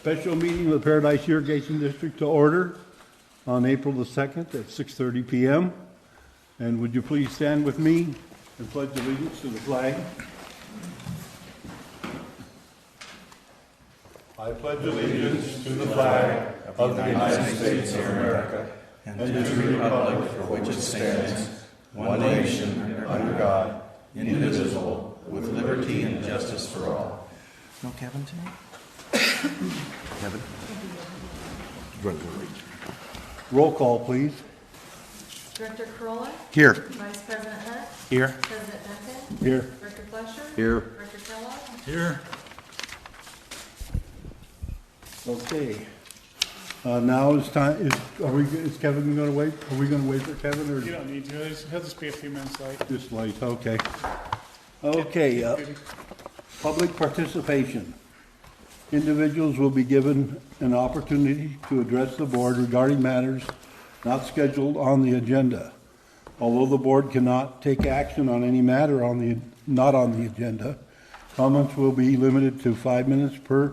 Special meeting of the Paradise Irrigation District to order on April the 2nd at 6:30 p.m. And would you please stand with me and pledge allegiance to the flag? I pledge allegiance to the flag of the United States of America and to the republic for which it stands, one nation, under God, indivisible, with liberty and justice for all. No Kevin tonight? Kevin? Roll call, please. Director Corolla? Here. Vice President Hunt? Here. President Duncan? Here. Director Fletcher? Here. Director Kellogg? Here. Okay. Now it's time. Is Kevin going to wait? Are we going to wait for Kevin, or You don't need to. He'll just be a few minutes late. just late? Okay. Okay. Public participation. Individuals will be given an opportunity to address the board regarding matters not scheduled on the agenda. Although the board cannot take action on any matter not on the agenda, comments will be limited to 5 minutes per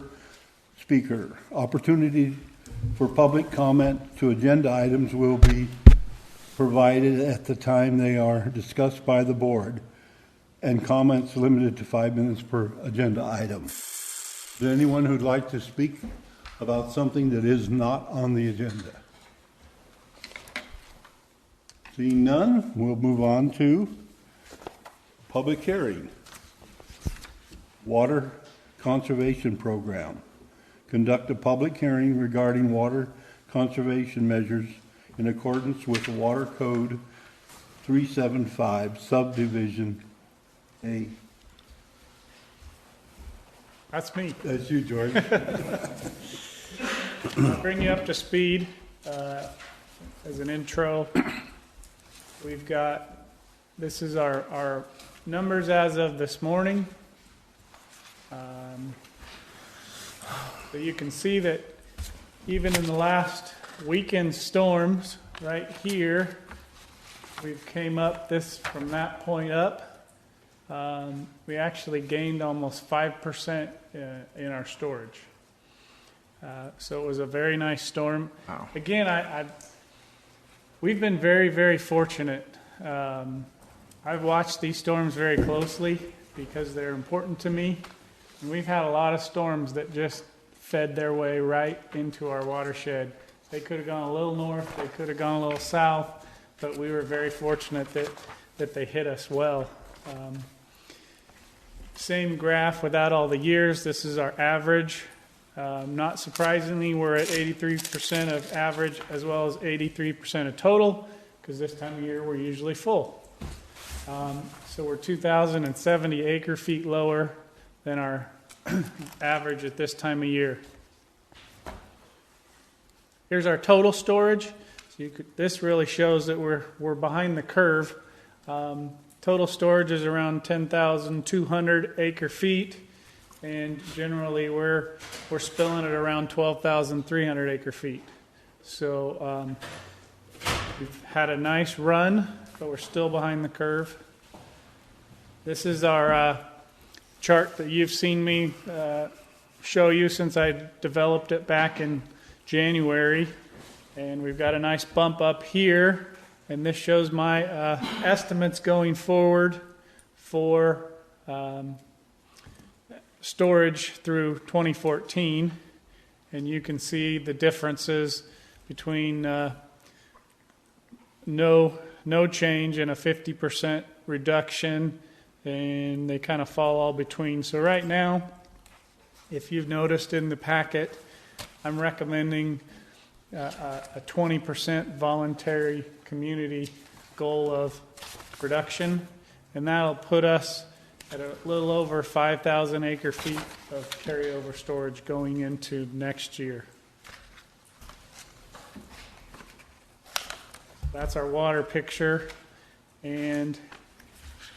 speaker. Opportunity for public comment to agenda items will be provided at the time they are discussed by the board, and comments limited to 5 minutes per agenda item. Is there anyone who'd like to speak about something that is not on the agenda? Seeing none, we'll move on to public hearing. Water Conservation Program. Conduct a public hearing regarding water conservation measures in accordance with Water Code 375, Subdivision A. That's me. That's you, George. I'll bring you up to speed as an intro. We've got, this is our numbers as of this morning. So you can see that even in the last weekend storms, right here, we've came up from that point up. We actually gained almost 5% in our storage. So it was a very nice storm. Wow. Again, we've been very, very fortunate. I've watched these storms very closely because they're important to me. And we've had a lot of storms that just fed their way right into our watershed. They could have gone a little north, they could have gone a little south, but we were very fortunate that they hit us well. Same graph without all the years. This is our average. Not surprisingly, we're at 83% of average as well as 83% of total, because this time of year we're usually full. So we're 2,070 acre feet lower than our average at this time of year. Here's our total storage. So this really shows that we're behind the curve. Total storage is around 10,200 acre feet, and generally we're spilling at around 12,300 acre feet. So we've had a nice run, but we're still behind the curve. This is our chart that you've seen me show you since I developed it back in January, and we've got a nice bump up here. And this shows my estimates going forward for storage through 2014. And you can see the differences between no change and a 50% reduction. And they kind of fall all between. So right now, if you've noticed in the packet, I'm recommending a 20% voluntary community goal of reduction, and that'll put us at a little over 5,000 acre feet of carryover storage going into next year. That's our water picture, and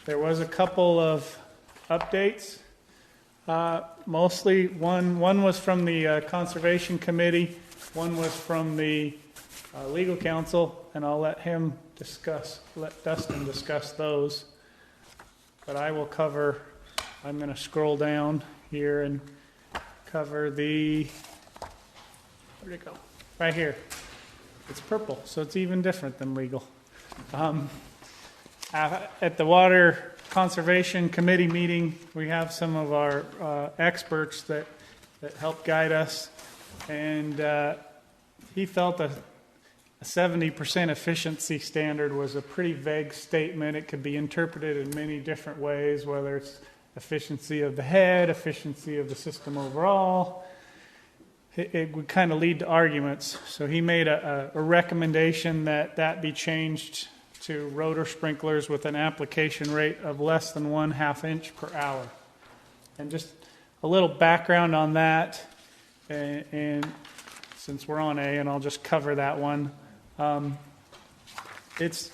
there was a couple of updates. Mostly one was from the Conservation Committee, one was from the legal counsel, and I'll let Dustin discuss those. But I will cover, I'm going to scroll down here and cover the Where'd it go? Right here. It's purple, so it's even different than legal. At the Water Conservation Committee meeting, we have some of our experts that help guide us, and he felt a 70% efficiency standard was a pretty vague statement. It could be interpreted in many different ways, whether it's efficiency of the head, efficiency of the system overall. It would kind of lead to arguments. So he made a recommendation that be changed to rotor sprinklers with an application rate of less than 1/2 inch per hour. And just a little background on that, and since we're on A, and I'll just cover that one. It's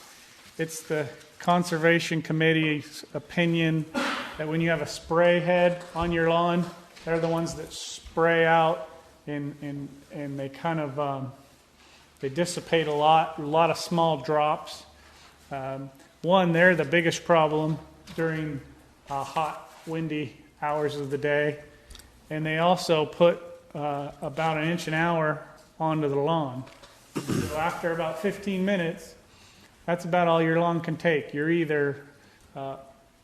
the Conservation Committee's opinion that when you have a spray head on your lawn, they're the ones that spray out and they kind of they dissipate a lot of small drops. One, they're the biggest problem during hot, windy hours of the day, and they also put about 1 inch an hour onto the lawn. So after about 15 minutes, that's about all your lawn can take. You're either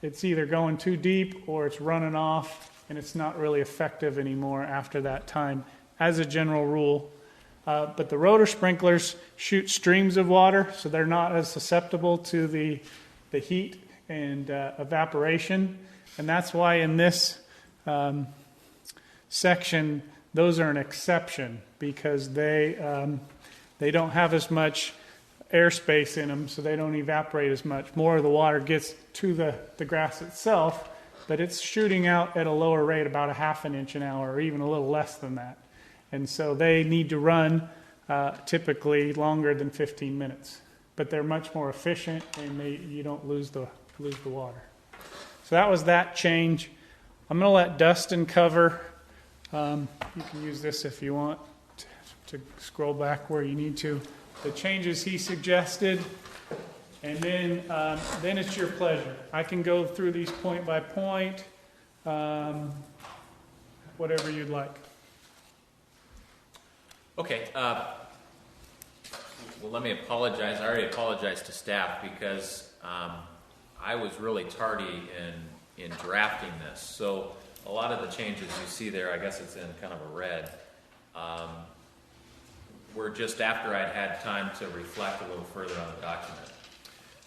it's either going too deep or it's running off, and it's not really effective anymore after that time, as a general rule. But the rotor sprinklers shoot streams of water, so they're not as susceptible to the heat and evaporation. And that's why in this section, those are an exception, because they don't have as much airspace in them, so they don't evaporate as much. More of the water gets to the grass itself, but it's shooting out at a lower rate, about 1/2 inch an hour, or even a little less than that. And so they need to run typically longer than 15 minutes. But they're much more efficient, and you don't lose the water. So that was that change. I'm going to let Dustin cover. You can use this if you want to scroll back where you need to. The changes he suggested, and then it's your pleasure. I can go through these point by point, whatever you'd like. Okay. Well, let me apologize. I already apologized to staff because I was really tardy in drafting this. So a lot of the changes you see there, I guess it's in kind of a red, were just after I'd had time to reflect a little further on the document.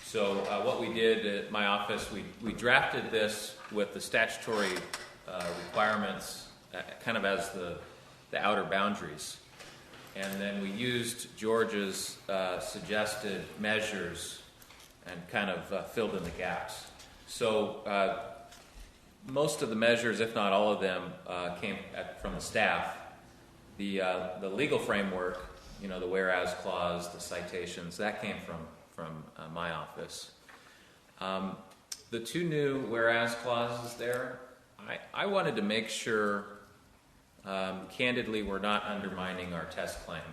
So what we did at my office, we drafted this with the statutory requirements kind of as the outer boundaries. And then we used George's suggested measures and kind of filled in the gaps. So most of the measures, if not all of them, came from the staff. The legal framework, the whereas clause, the citations, that came from my office. The two new whereas clauses there, I wanted to make sure, candidly, we're not undermining our test claim.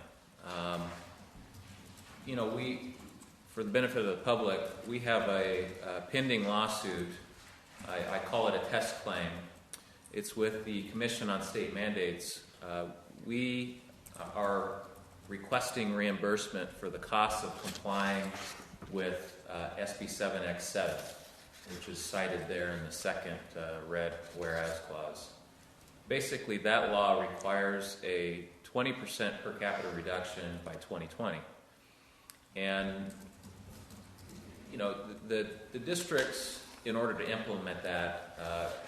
For the benefit of the public, we have a pending lawsuit. I call it a test claim. It's with the Commission on State Mandates. We are requesting reimbursement for the cost of complying with SB 7X7, which is cited there in the second red whereas clause. Basically, that law requires a 20% per capita reduction by 2020. And, the districts, in order to implement that,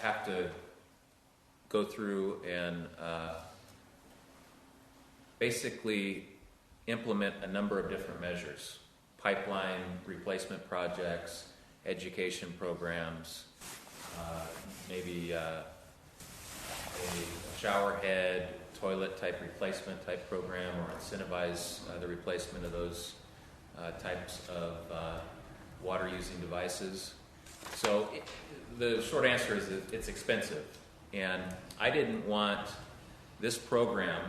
have to go through and basically implement a number of different measures: pipeline replacement projects, education programs, maybe a shower head, toilet type replacement type program, or incentivize the replacement of those types of water using devices. So the short answer is that it's expensive, and I didn't want this program,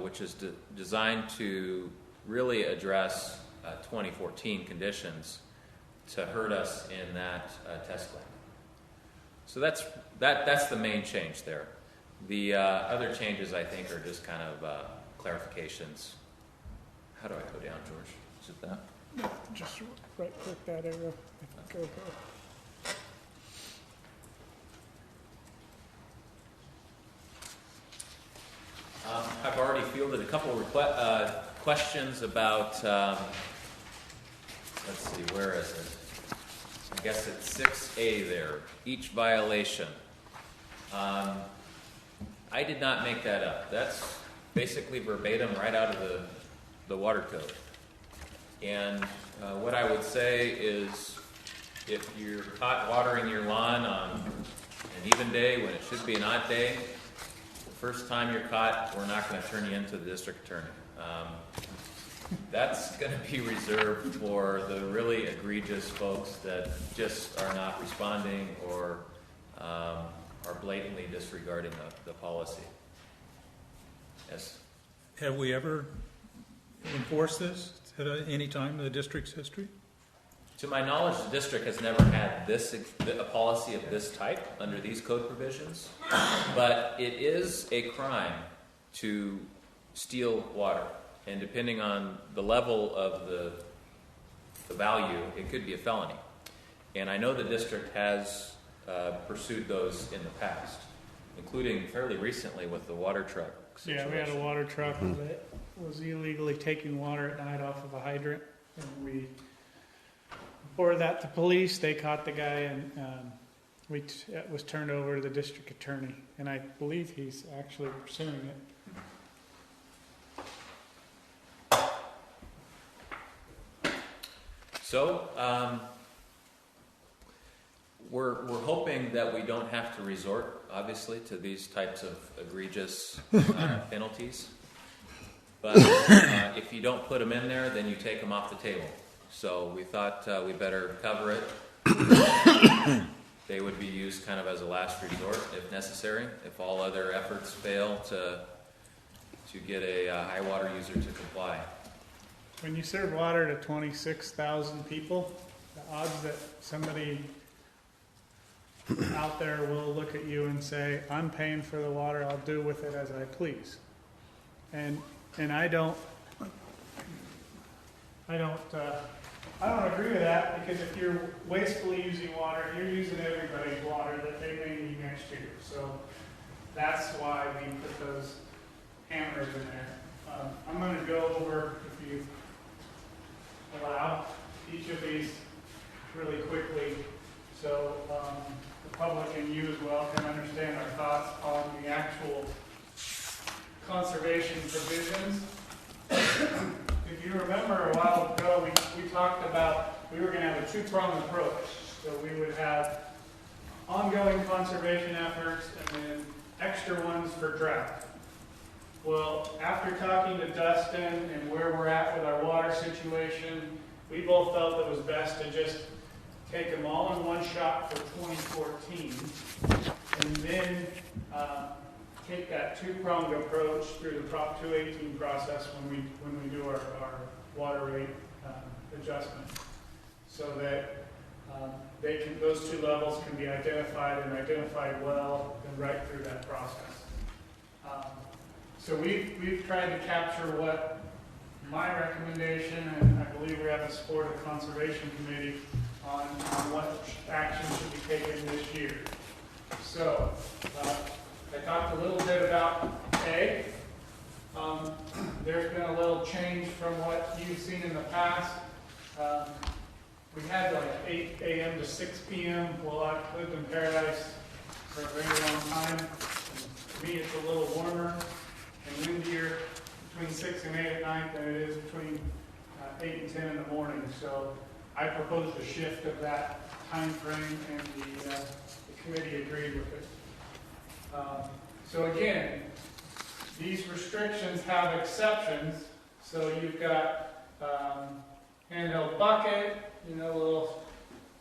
which is designed to really address 2014 conditions, to hurt us in that test claim. So that's the main change there. The other changes, I think, are just kind of clarifications. How do I go down, George? Is it that? Just right click that arrow. Go. I've already fielded a couple of questions about, let's see, where is it? I guess it's 6A there, each violation. I did not make that up. That's basically verbatim right out of the water code. And what I would say is, if you're caught watering your lawn on an even day when it should be an odd day, the first time you're caught, we're not going to turn you into the district attorney. That's going to be reserved for the really egregious folks that just are not responding or are blatantly disregarding the policy. Yes? Have we ever enforced this at any time in the district's history? To my knowledge, the district has never had a policy of this type under these code provisions, but it is a crime to steal water, and depending on the level of the value, it could be a felony. And I know the district has pursued those in the past, including fairly recently with the water truck situation. Yeah, we had a water truck that was illegally taking water at night off of a hydrant, and we reported that to police. They caught the guy, and it was turned over to the district attorney, and I believe he's actually pursuing it. So, we're hoping that we don't have to resort, obviously, to these types of egregious penalties. But if you don't put them in there, then you take them off the table. So we thought we better cover it. They would be used kind of as a last resort if necessary, if all other efforts fail to get a high water user to comply. When you serve water to 26,000 people, the odds that somebody out there will look at you and say, "I'm paying for the water, I'll do with it as I please." And I don't agree with that, because if you're wastefully using water, you're using everybody's water that they may need next year. So that's why we put those hammers in there. I'm going to go over, if you allow, each of these really quickly, so the public and you as well can understand our thoughts on the actual conservation provisions. If you remember a while ago, we talked about we were going to have a two-pronged approach. So we would have ongoing conservation efforts and then extra ones for drought. Well, after talking to Dustin and where we're at with our water situation, we both felt it was best to just take them all in one shot for 2014, and then take that two-pronged approach through the Prop 218 process when we do our water rate adjustment, so that those two levels can be identified well and right through that process. So we've tried to capture what my recommendation, and I believe we have the support of the Conservation Committee on what action should be taken this year. So I talked a little bit about pay. There's been a little change from what you've seen in the past. We had like 8 a.m. to 6 p.m. while I lived in Paradise for a very long time. And to me, it's a little warmer and windier between 6 and 8 at night than it is between 8 and 10 in the morning. So I proposed a shift of that time frame, and the committee agreed with it. So again, these restrictions have exceptions. So you've got handheld bucket, a little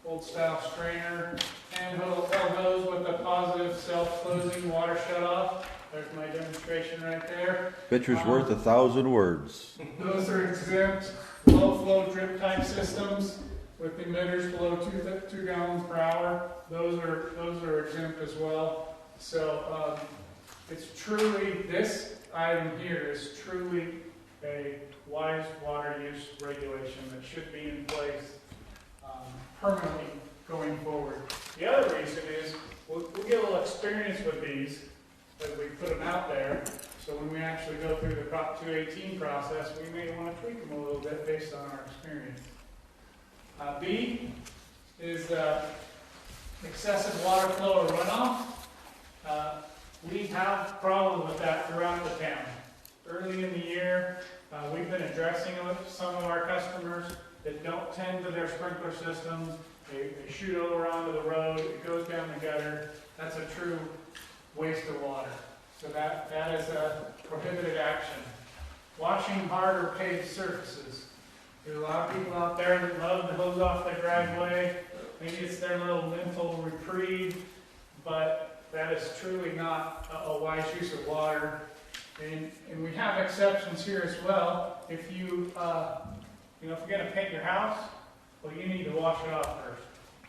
old-style strainer, handheld hose with a positive self-closing water shutoff. There's my demonstration right there. Picture's worth 1,000 words. Those are exempt. Low-flow drip type systems with emitters below 2 gallons per hour. Those are exempt as well. So It's truly, this item here is truly a wise water use regulation that should be in place permanently going forward. The other reason is we'll get a little experience with these as we put them out there. So when we actually go through the Prop 218 process, we may want to tweak them a little bit based on our experience. B is excessive water flow or runoff. We have problems with that throughout the town. Early in the year, we've been addressing it with some of our customers that don't tend to their sprinkler systems. They shoot over onto the road, it goes down the gutter. That's a true waste of water. So that is a prohibited action. Washing hard or paved surfaces. There's a lot of people out there that love to hose off their driveway. Maybe it's their little mental reprieve, but that is truly not a wise use of water. And we have exceptions here as well. If you, if you're going to paint your house, well, you need to wash it off first.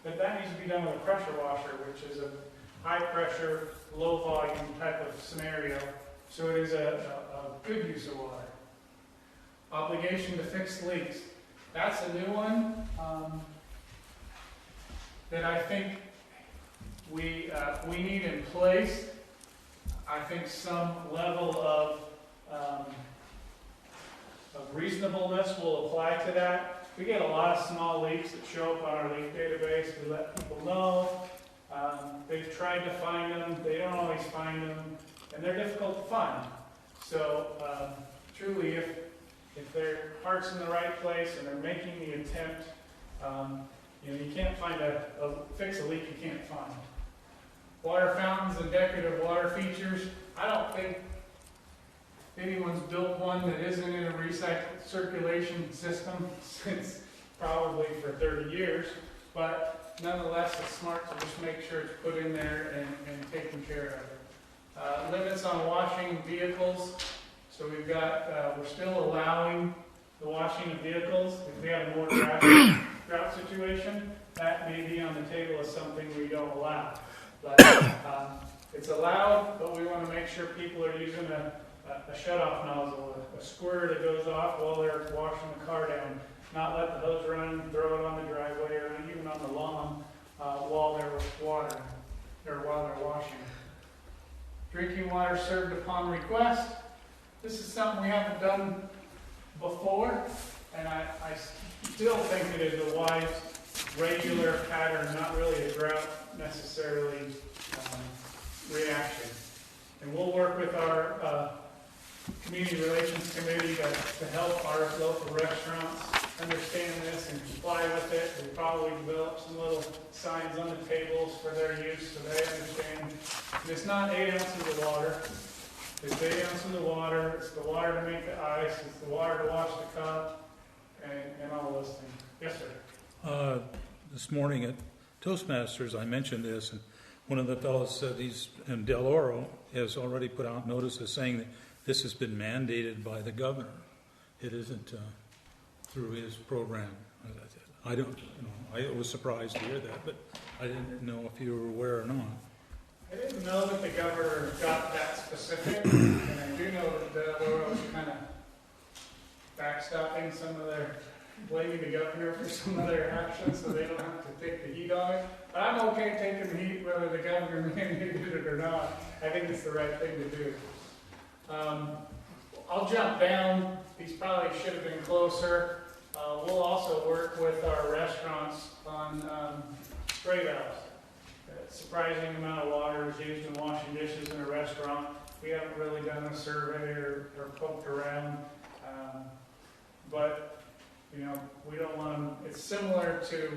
But that needs to be done with a pressure washer, which is a high pressure, low volume type of scenario. So it is a good use of water. Obligation to fix leaks. That's a new one that I think we need in place. I think some level of reasonableness will apply to that. We get a lot of small leaks that show up on our leak database. We let people know. They've tried to find them. They don't always find them, and they're difficult to find. So truly, if their heart's in the right place and they're making the attempt, you can't find fix a leak you can't find. Water fountains and decorative water features. I don't think anyone's built one that isn't in a recycled circulation system since probably for 30 years, but nonetheless it's smart to just make sure it's put in there and taken care of. Limits on washing vehicles. So we've got, we're still allowing the washing of vehicles. If we have a more drought situation, that may be on the table as something we don't allow. But it's allowed, but we want to make sure people are using a shut-off nozzle, a squirter that goes off while they're washing the car down. Not let the hose run, throw it on the driveway or even on the lawn while they're watering or while they're washing. Drinking water served upon request. This is something we haven't done before, and I still think it is a wise, regular pattern, not really a drought necessarily reaction. And we'll work with our Community Relations Committee to help our local restaurants understand this and comply with it. We'll probably develop some little signs on the tables for their use so they understand. And it's not 8 ounces of water. It's 8 ounces of water. It's the water to make the ice. It's the water to wash the cup and all those things. Yes, sir. This morning at Toastmasters, I mentioned this, and one of the fellows said and Del Oro has already put out notices saying that this has been mandated by the governor. It isn't through his program. I don't know. I was surprised to hear that, but I didn't know if you were aware or not. I didn't know that the governor got that specific, and I do know that Del Oro was kind of backstopping some of their, blaming the governor for some of their actions so they don't have to take the heat on it. But I'm okay taking the heat whether the governor mandated it or not. I think it's the right thing to do. I'll jump down. These probably should have been closer. We'll also work with our restaurants on spray valves. A surprising amount of water is used in washing dishes in a restaurant. We haven't really done a survey or poked around. But we don't want them, it's similar to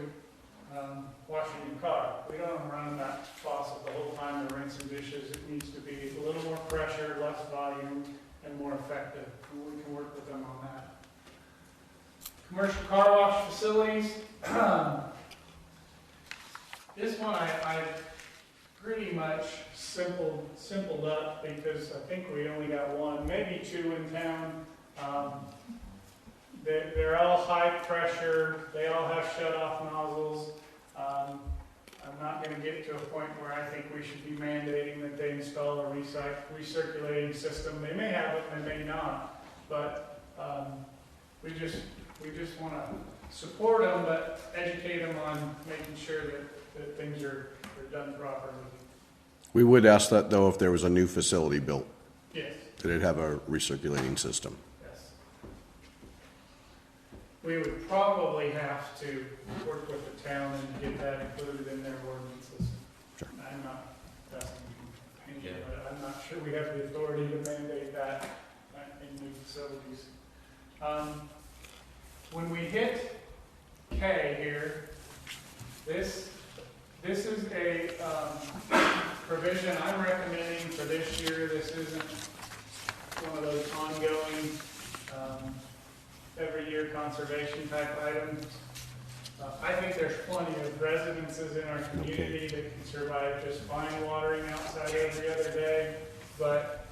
washing your car. We don't want to run that faucet the whole time they're rinsing dishes. It needs to be a little more pressure, less volume, and more effective. And we can work with them on that. Commercial car wash facilities. This one I pretty much simpled up because I think we only got one, maybe two in town. They're all high pressure. They all have shut-off nozzles. I'm not gonna get to a point where I think we should be mandating that they install a recirculating system. They may have it and they may not, but, we just wanna support them, but educate them on making sure that things are done properly. We would ask that, though, if there was a new facility built, Yes, that it have a recirculating system. yes. We would probably have to work with the town and get that included in their ordinances. Sure. I'm not, that's an opinion, but I'm not sure we have the authority to mandate that in new facilities. When we hit K here, this is a provision I'm recommending for this year. This isn't one of those ongoing, every year conservation type items. I think there's plenty of residences in our community that can survive just fine watering outside every other day, but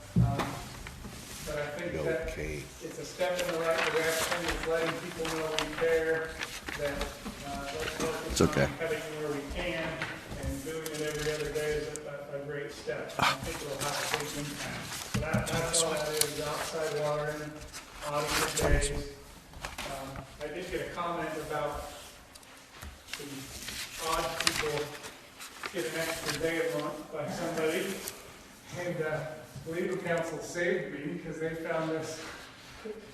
I think that it's a step in the right direction. It's letting people know we care, that let's focus on cutting where we can, and doing it every other day is a great step. I think it'll have a big impact. So that's all that is, outside watering, odd days. I did get a comment about the odd people get an extra day a month by somebody, and legal counsel saved me because they found this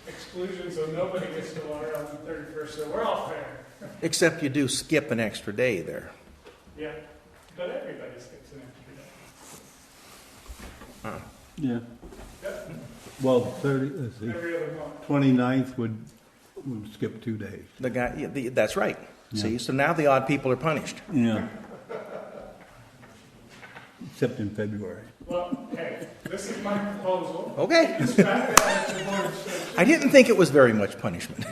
exclusion, so nobody gets to water on the 31st, so we're all fair. Except you do skip an extra day there. Yeah, but everybody skips an extra day. Yeah. Yep, Well, 30, let's see, every other month. 29th would skip 2 days. The guy, that's right. Yeah. See, so now the odd people are punished. Yeah. Except in February. Well, hey, this is my proposal. Okay. It's back down to the board's session. I didn't think it was very much punishment.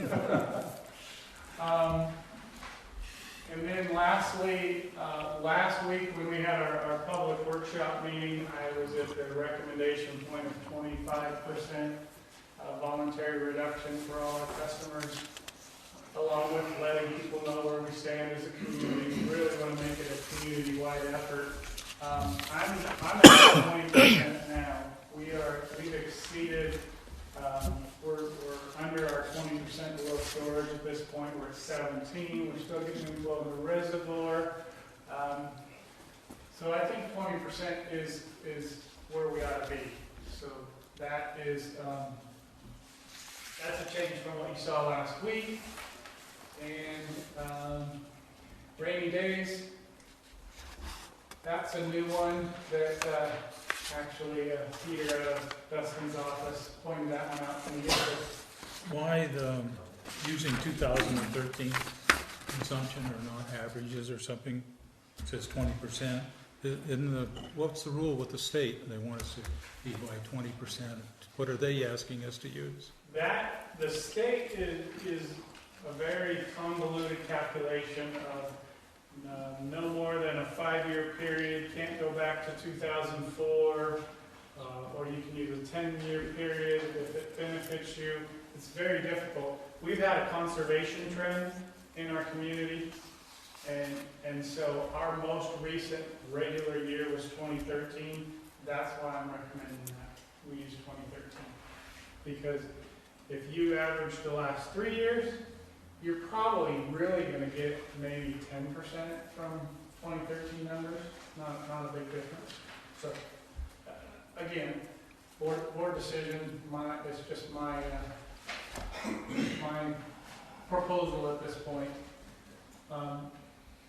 And then lastly, last week when we had our public workshop meeting, I was at the recommendation point of 25% voluntary reduction for all our customers, along with letting people know where we stand as a community. We really want to make it a community-wide effort. I'm at 20% now. We've exceeded, we're under our 20% below storage at this point. We're at 17. We're still getting inflow in the reservoir. So I think 20% is where we ought to be. So that is, that's a change from what you saw last week. And rainy days, that's a new one that actually Peter out of Dustin's office pointed that one out to me yesterday. Why the, using 2013 consumption or not averages or something, it says 20%. What's the rule with the state? They want us to be by 20%. What are they asking us to use? The state is a very convoluted calculation of no more than a 5-year period, can't go back to 2004, or you can use a 10-year period if it benefits you. It's very difficult. We've had a conservation trend in our community, and so our most recent regular year was 2013. That's why I'm recommending that we use 2013. Because if you average the last 3 years, you're probably really going to get maybe 10% from 2013 numbers. Not a big difference. So, again, board decision. It's just my proposal at this point.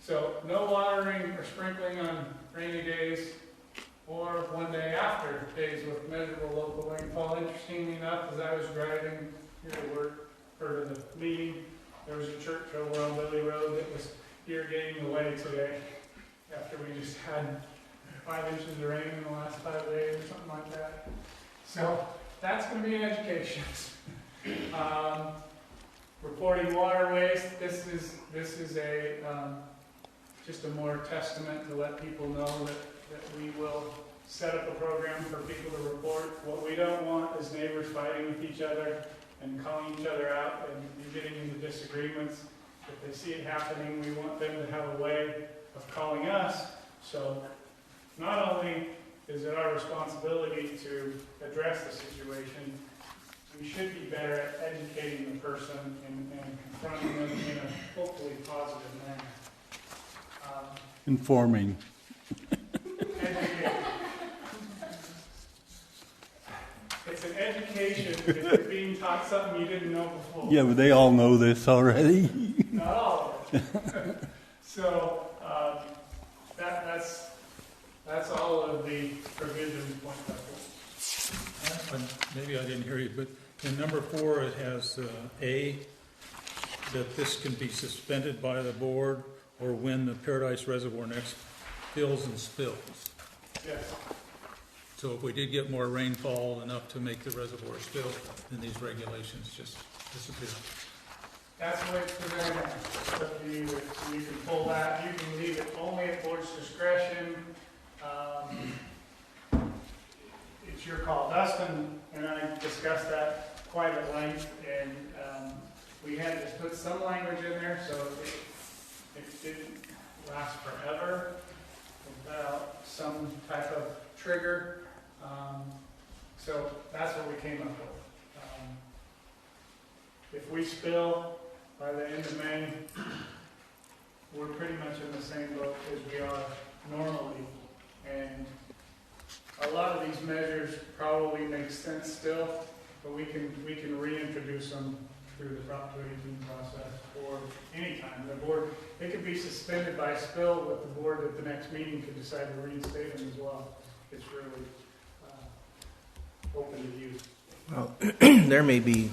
So, no watering or sprinkling on rainy days, or one day after days with measurable local rainfall. Interestingly enough, as I was driving here to work or to the meeting, there was a church over on Lily Road that was irrigating the way today after we just had 5 inches of rain in the last 5 days or something like that. So that's going to be an education. Reporting water waste. This is a just a more testament to let people know that we will set up a program for people to report. What we don't want is neighbors fighting with each other and calling each other out and getting into disagreements. If they see it happening, we want them to have a way of calling us. So not only is it our responsibility to address the situation, we should be better at educating the person and confronting them in a hopefully positive manner. Informing. Educating. It's an education if you're being taught something you didn't know before. Yeah, but they all know this already. Not all of it. So that's all of the provisions point by point. Maybe I didn't hear you, but in number 4, it has A, that this can be suspended by the board or when the Paradise Reservoir next fills and spills. Yes. So if we did get more rainfall enough to make the reservoir spill, then these regulations just disappear. That's the way it's presented. It's up to you. You can pull that. You can leave it only at board's discretion. It's your call. Dustin and I discussed that quite at length, and we had to put some language in there so it didn't last forever without some type of trigger. So that's what we came up with. If we spill by the end of May, we're pretty much in the same boat as we are normally. And a lot of these measures probably make sense still, but we can reintroduce them through the Prop 218 process or anytime. The board, it could be suspended by spill, but the board at the next meeting could decide to reinstate them as well. It's really open to use. Well, there may be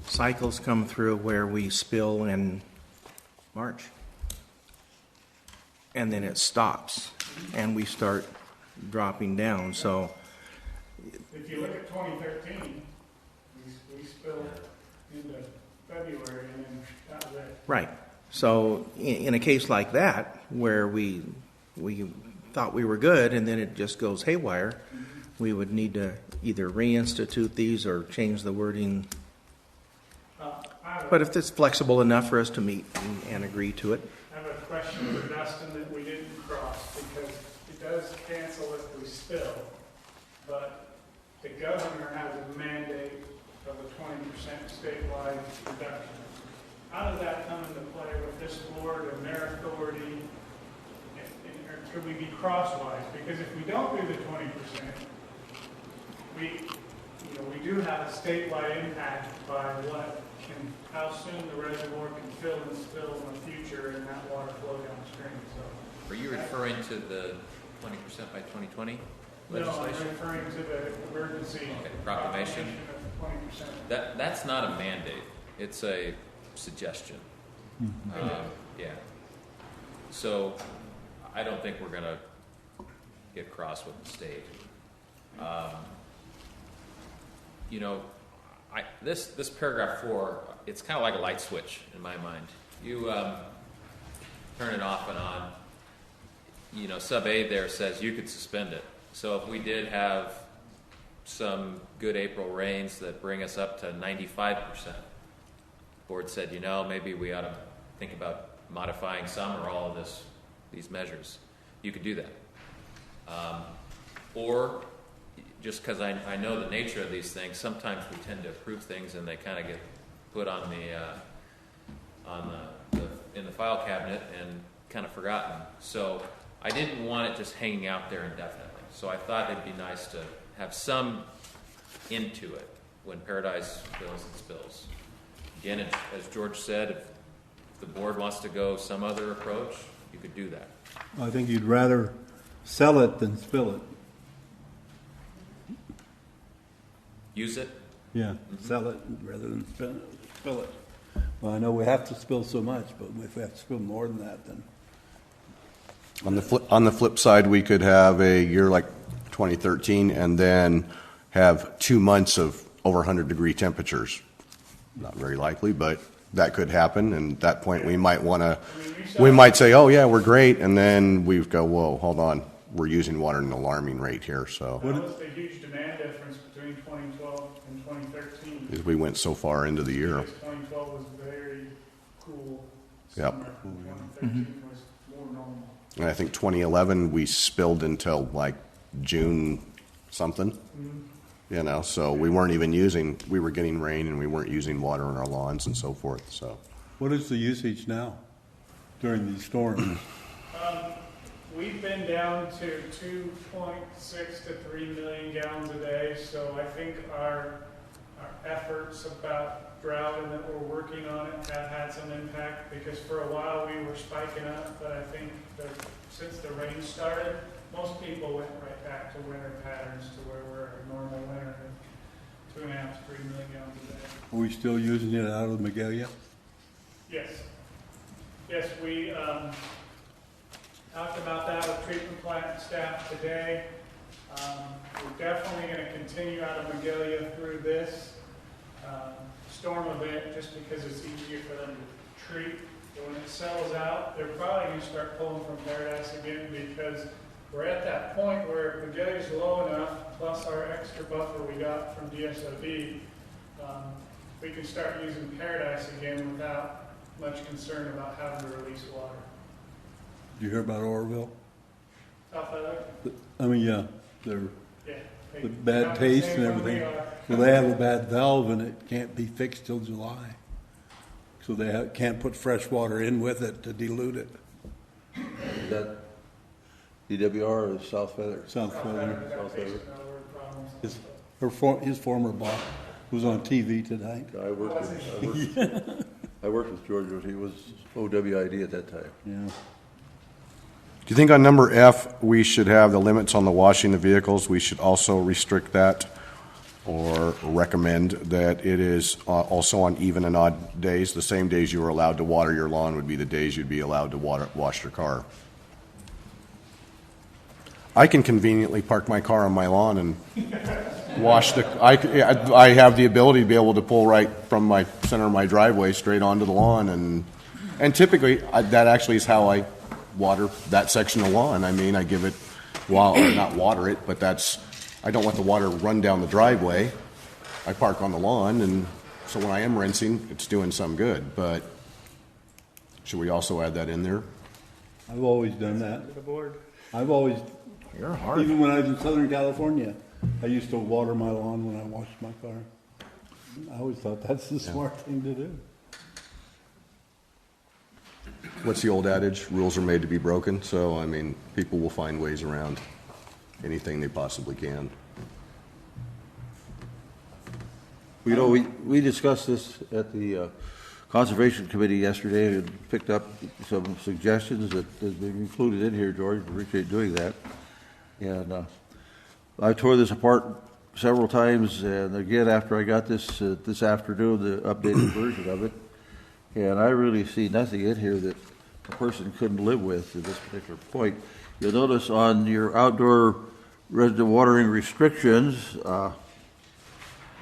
cycles come through where we spill in March, and then it stops, and we start dropping down. So, if you look at 2013, we spilled into February, and then that was it. right. So, in a case like that, where we thought we were good, and then it just goes haywire, we would need to either reinstitute these or change the wording. But if it's flexible enough for us to meet and agree to it. I have a question for Dustin that we didn't cross, because it does cancel if we spill, but the governor has a mandate of a 20% statewide reduction. How does that come into play with this board and their authority? Or could we be crosswise? Because if we don't do the 20%, we do have a statewide impact by how soon the reservoir can fill and spill in the future and that water flow downstream. So, Are you referring to the 20% by 2020 legislation? No, I'm referring to the emergency Proclamation. of 20%. That's not a mandate. It's a suggestion. Yeah. So I don't think we're going to get cross with the state. This paragraph 4, it's kind of like a light switch in my mind. You turn it off and on. Sub A there says you could suspend it. So if we did have some good April rains that bring us up to 95%, board said, maybe we ought to think about modifying some or all of these measures. You could do that. Or just because I know the nature of these things, sometimes we tend to approve things and they kind of get put on in the file cabinet and kind of forgotten. So I didn't want it just hanging out there indefinitely. So I thought it'd be nice to have some into it when Paradise fills and spills. Again, as George said, if the board wants to go some other approach, you could do that. I think you'd rather sell it than spill it. Use it. Yeah, sell it rather than spill it. Well, I know we have to spill so much, but if we have to spill more than that, then... On the flip side, we could have a year like 2013 and then have 2 months of over 100-degree temperatures. Not very likely, but that could happen. And at that point, we might say, oh, yeah, we're great. And then we go, whoa, hold on. We're using water at an alarming rate here. So That was the huge demand difference between 2012 and 2013. we went so far into the year. Because 2012 was very cool Yep. Summer 2013 was more normal. And I think 2011, we spilled until like June something. You know, so we weren't even we were getting rain and we weren't using water on our lawns and so forth, so. What is the usage now during these storms? We've been down to 2.6 to 3 million gallons a day, so I think our efforts about drought and that we're working on it have had some impact, because for a while we were spiking up, but I think that since the rain started, most people went right back to winter patterns to where we're a normal winter, 2.5 to 3 million gallons a day. Are we still using it out of Magalia? Yes. Yes, we talked about that with treatment plant staff today. We're definitely going to continue out of Magalia through this storm event, just because it's easier for them to treat. But when it settles out, they're probably going to start pulling from Paradise again, because we're at that point where if Magalia is low enough, plus our extra buffer we got from DSOD, we can start using Paradise again without much concern about having to release water. Did you hear about Oroville? South Feather? I mean, yeah, they're Yeah. the bad taste and everything. Well, they have a bad valve and it can't be fixed till July. So they can't put fresh water in with it to dilute it. Is that DWR or South Feather? South Feather. South Feather. His former boss was on TV tonight. I worked with George when he was OWID at that time. Yeah. Do you think on number F, we should have the limits on the washing of vehicles? We should also restrict that or recommend that it is also on even and odd days. The same days you were allowed to water your lawn would be the days you'd be allowed to wash your car. I can conveniently park my car on my lawn and wash I have the ability to be able to pull right from my center of my driveway straight onto the lawn, and typically that actually is how I water that section of lawn. I mean, I give it, or not water it, but I don't want the water to run down the driveway. I park on the lawn, and so when I am rinsing, it's doing some good. But should we also add that in there? I've always done that. The board. I've always, You're hard. even when I was in Southern California, I used to water my lawn when I washed my car. I always thought that's the smart thing to do. What's the old adage? Rules are made to be broken. So, I mean, people will find ways around anything they possibly can. You know, we discussed this at the Conservation Committee yesterday and picked up some suggestions that have been included in here, George. Appreciate doing that. And I tore this apart several times, and again, after I got this this afternoon, the updated version of it, and I really see nothing in here that a person couldn't live with at this particular point. You'll notice on your outdoor resident watering restrictions, now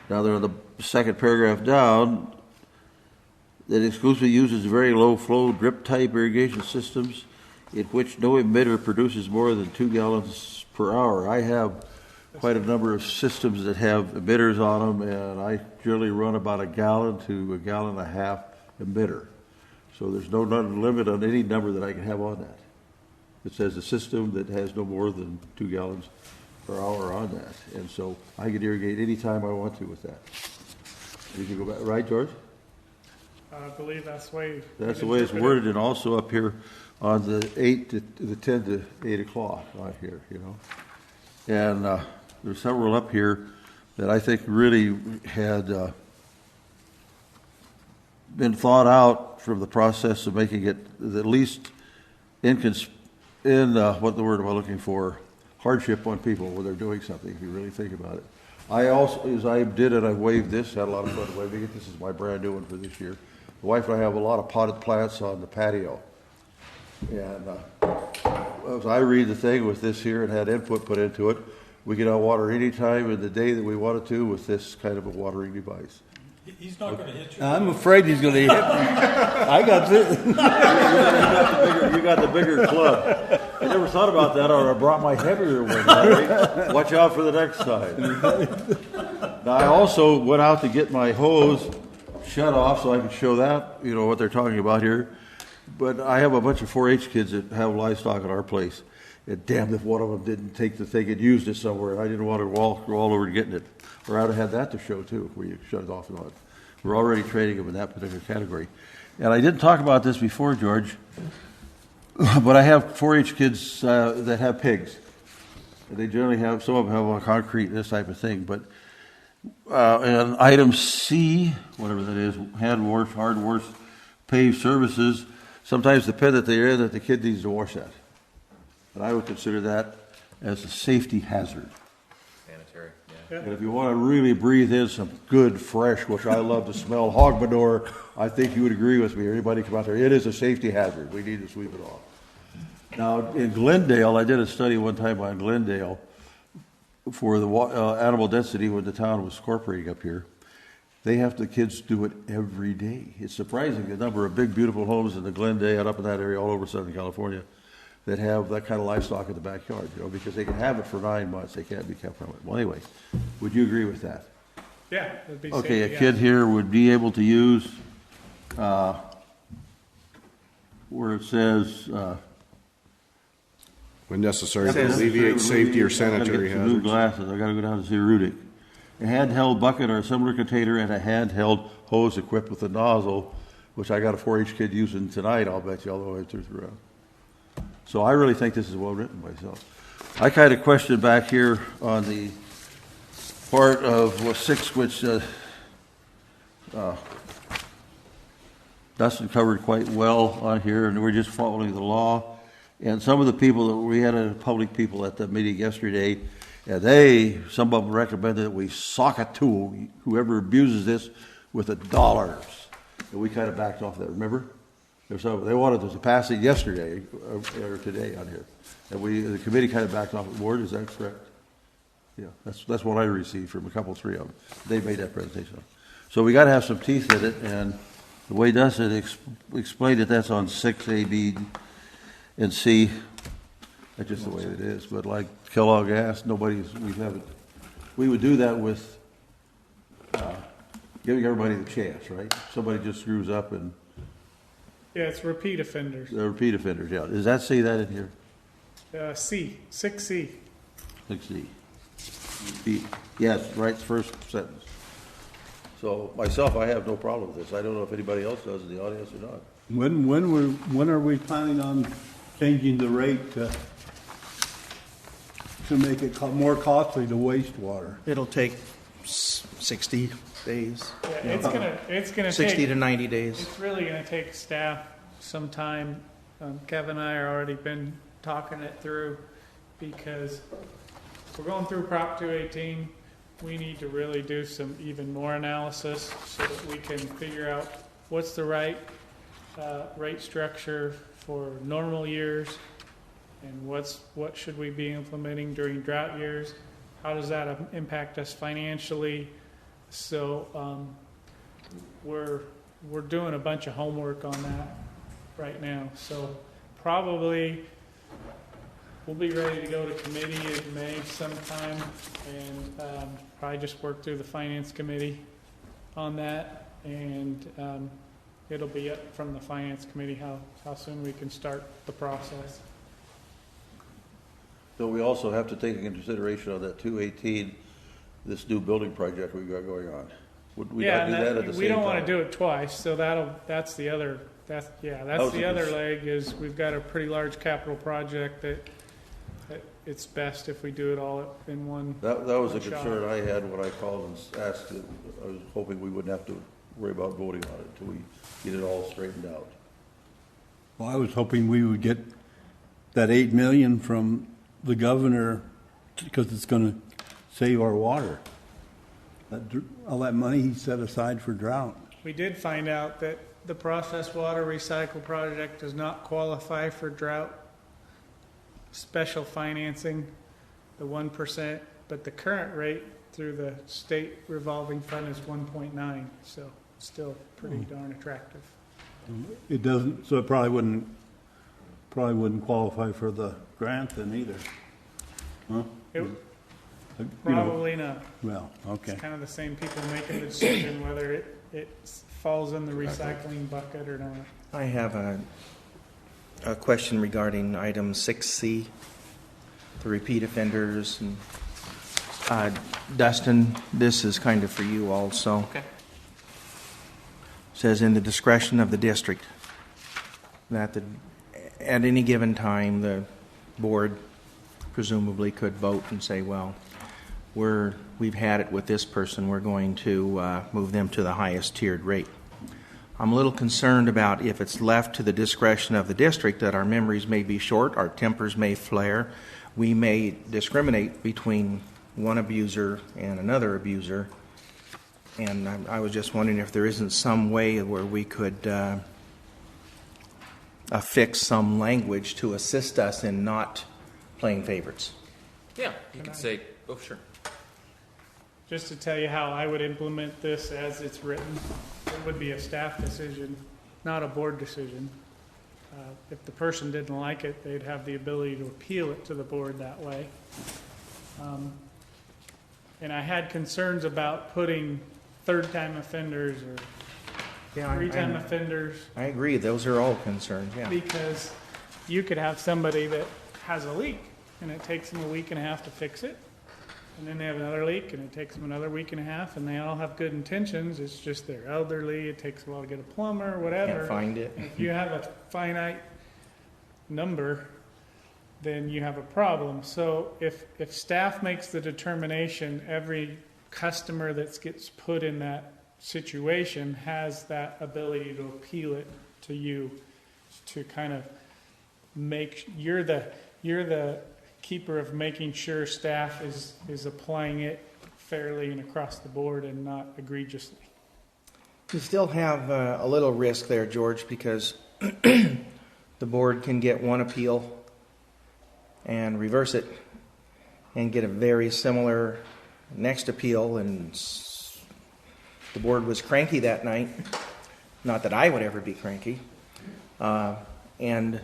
they're on the second paragraph down, that exclusively uses very low flow drip type irrigation systems in which no emitter produces more than 2 gallons per hour. I have quite a number of systems that have emitters on them, and I generally run about 1 gallon to 1.5 gallons emitter. So there's no limit on any number that I can have on that. It says a system that has no more than 2 gallons per hour on that. And so I can irrigate any time I want to with that. You can go back, right, George? I believe that's the way. That's the way it's worded, and also up here on the 8 to the 10 to 8 o'clock right here, you know. And there's several up here that I think really had been thought out from the process of making it at least what the word am I looking for? Hardship on people when they're doing something, if you really think about it. I also, as I did it, I waved this, had a lot of fun waving it. This is my brand new one for this year. The wife and I have a lot of potted plants on the patio. And as I read the thing with this here and had input put into it, we can now water any time in the day that we wanted to with this kind of a watering device. He's not going to hit you. I'm afraid he's going to hit me. I got this. You got the bigger club. I never thought about that, or I brought my heavier one. Right? Watch out for the next time. Now, I also went out to get my hose shut off so I could show that, you know, what they're talking about here. But I have a bunch of 4-H kids that have livestock at our place. And damn if one of them didn't take the thing and used it somewhere. I didn't want to walk all over getting it. Or I'd have had that to show too, where you shut it off and on. We're already trading them in that particular category. And I didn't talk about this before, George, but I have 4-H kids that have pigs. They generally have, some of them have on concrete, this type of thing. But and item C, whatever that is, hand wash, hard wash, paved surfaces, sometimes the pen that they're in, that the kid needs to wash that. And I would consider that as a safety hazard. Sanitary, yeah. And if you want to really breathe in some good, fresh, which I love to smell, hog manure, I think you would agree with me. Anybody come out there, it is a safety hazard. We need to sweep it off. Now, in Glendale, I did a study one time on Glendale for the animal density when the town was incorporating up here. They have the kids do it every day. It's surprising the number of big, beautiful homes in the Glendale and up in that area all over Southern California that have that kind of livestock in the backyard, because they can have it for 9 months. They can't be kept from it. Well, anyway, would you agree with that? Yeah, it'd be Okay, safety, a kid here would be able to use, where it says, When necessary to alleviate safety or sanitary I gotta get some new hazards. glasses. I gotta go down to see Rudick. A handheld bucket or a similar container and a handheld hose equipped with a nozzle, which I got a 4-H kid using tonight, I'll bet you, all the way through. So I really think this is well written myself. I kind of question back here on the part of 6, which Dustin covered quite well on here, and we're just following the law. And some of the people that we had, public people at the meeting yesterday, and some of them recommended that we sock it to whoever abuses this with $1. And we kind of backed off that, remember? They wanted us to pass it yesterday or today on here. And the committee kind of backed off the board, is that correct? Yeah, that's what I received from a couple, 3 of them. They made that presentation. So we got to have some teeth in it, and the way Dustin explained it, that's on 6, A, B, and C. That's just the way it is. But like Kellogg asked, we would do that with giving everybody the chance, right? Somebody just screws up and Yeah, it's repeat offenders. they're repeat offenders, yeah. Does that say that in here? C, 6C. 6C. Yes, right, first sentence. So myself, I have no problem with this. I don't know if anybody else does in the audience or not. When are we planning on changing the rate to make it more costly to wastewater? It'll take 60 days, Yeah, it's gonna 60 take, to 90 days. it's really gonna take staff some time. Kevin and I have already been talking it through, because we're going through Prop 218. We need to really do some even more analysis so that we can figure out what's the right rate structure for normal years, and what should we be implementing during drought years. How does that impact us financially? So we're doing a bunch of homework on that right now. So probably we'll be ready to go to committee in May sometime, and probably just work through the finance committee on that, and it'll be up from the finance committee how soon we can start the process. So we also have to take into consideration on that 218, this new building project we got going on. Would we not do that at the same time? We don't want to do it twice, so that's the other was leg, is we've got a pretty large capital project that it's best if we do it all in one. That was a shot. concern I had when I called and asked. I was hoping we wouldn't have to worry about voting on it until we get it all straightened out. Well, I was hoping we would get that $8 million from the governor, because it's going to save our water. All that money he set aside for drought. We did find out that the processed water recycle project does not qualify for drought special financing, the 1%, but the current rate through the state revolving fund is 1.9, so it's still pretty darn attractive. It doesn't, so it probably wouldn't qualify for the grant then either. Huh? You know, Probably not. well, okay. It's kind of the same people making the decision whether it falls in the recycling bucket or not. I have a question regarding item 6C, the repeat offenders. And, Dustin, this is kind of for you also. Okay. Says in the discretion of the district that at any given time the board presumably could vote and say, well, we've had it with this person, we're going to move them to the highest tiered rate. I'm a little concerned about if it's left to the discretion of the district that our memories may be short, our tempers may flare, we may discriminate between one abuser and another abuser. And I was just wondering if there isn't some way where we could affix some language to assist us in not playing favorites. Yeah, you could say, oh, sure. Just to tell you how I would implement this as it's written, it would be a staff decision, not a board decision. If the person didn't like it, they'd have the ability to appeal it to the board that way. And I had concerns about putting third-time offenders or three-time offenders. I agree. Those are all concerns, yeah. Because you could have somebody that has a leak, and it takes them a week and a half to fix it. And then they have another leak, and it takes them another week and a half, and they all have good intentions. It's just they're elderly. It takes a while to get a plumber, whatever. Can't find it. If you have a finite number, then you have a problem. So if staff makes the determination, every customer that gets put in that situation has that ability to appeal it to you, to kind of make you're the keeper of making sure staff is applying it fairly and across the board and not egregiously. You still have a little risk there, George, because the board can get one appeal and reverse it and get a very similar next appeal, and the board was cranky that night. Not that I would ever be cranky. And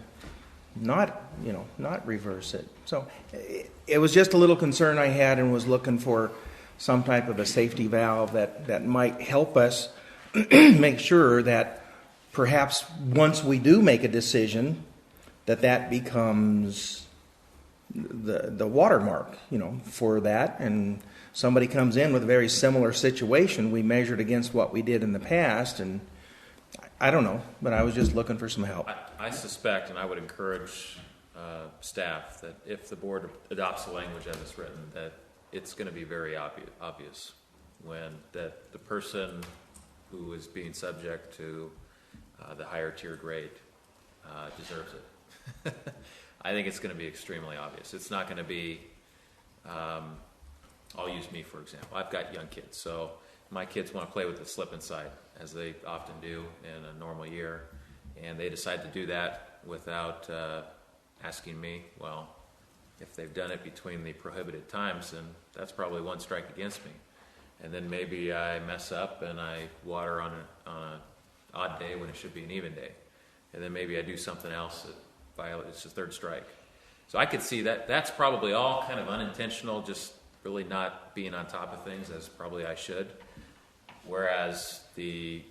not reverse it. So it was just a little concern I had, and was looking for some type of a safety valve that might help us make sure that perhaps once we do make a decision, that becomes the watermark, for that. And somebody comes in with a very similar situation, we measured against what we did in the past, and I don't know, but I was just looking for some help. I suspect, and I would encourage staff, that if the board adopts the language as it's written, that it's going to be very obvious when that the person who is being subject to the higher tiered rate deserves it. I think it's going to be extremely obvious. It's not going to be, I'll use me for example. I've got young kids, so my kids want to play with the slip and slide, as they often do in a normal year, and they decide to do that without asking me. Well, if they've done it between the prohibited times, then that's probably one strike against me. And then maybe I mess up and I water on an odd day when it should be an even day. And then maybe I do something else that violates the third strike. So I could see that that's probably all kind of unintentional, just really not being on top of things as probably I should. Whereas the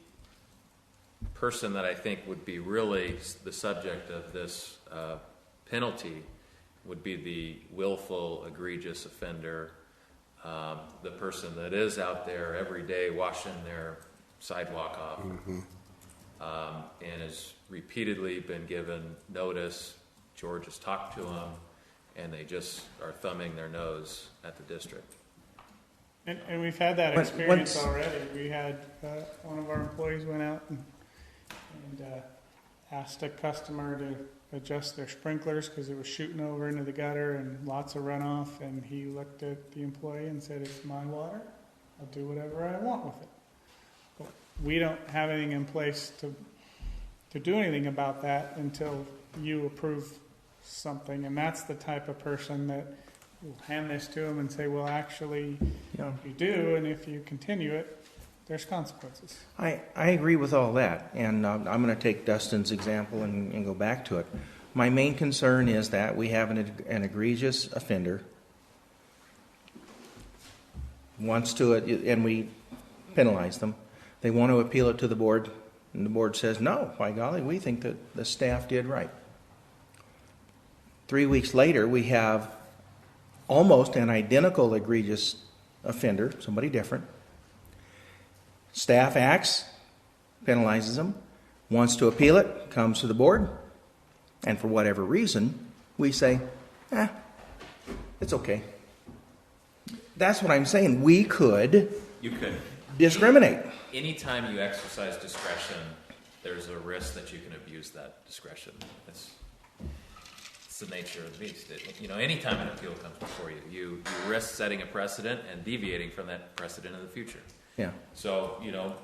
person that I think would be really the subject of this penalty would be the willful, egregious offender, the person that is out there every day washing their sidewalk off, and has repeatedly been given notice. George has talked to them, and they just are thumbing their nose at the district. And we've had that experience already. We had one of our employees went out and asked a customer to adjust their sprinklers because it was shooting over into the gutter and lots of runoff, and he looked at the employee and said, "It's my water. I'll do whatever I want with it." But we don't have anything in place to do anything about that until you approve something, and that's the type of person that will hand this to them and say, "Well, actually, you do, and if you continue it, there's consequences." I agree with all that, and I'm going to take Dustin's example and go back to it. My main concern is that we have an egregious offender wants to, and we penalize them. They want to appeal it to the board, and the board says, no, by golly, we think that the staff did right. 3 weeks later, we have almost an identical egregious offender, somebody different. Staff acts, penalizes them, wants to appeal it, comes to the board, and for whatever reason, we say, it's okay. That's what I'm saying. We could You could. discriminate. Anytime you exercise discretion, there's a risk that you can abuse that discretion. It's the nature of the beast. Anytime an appeal comes before you, you risk setting a precedent and deviating from that precedent in the future. Yeah. So,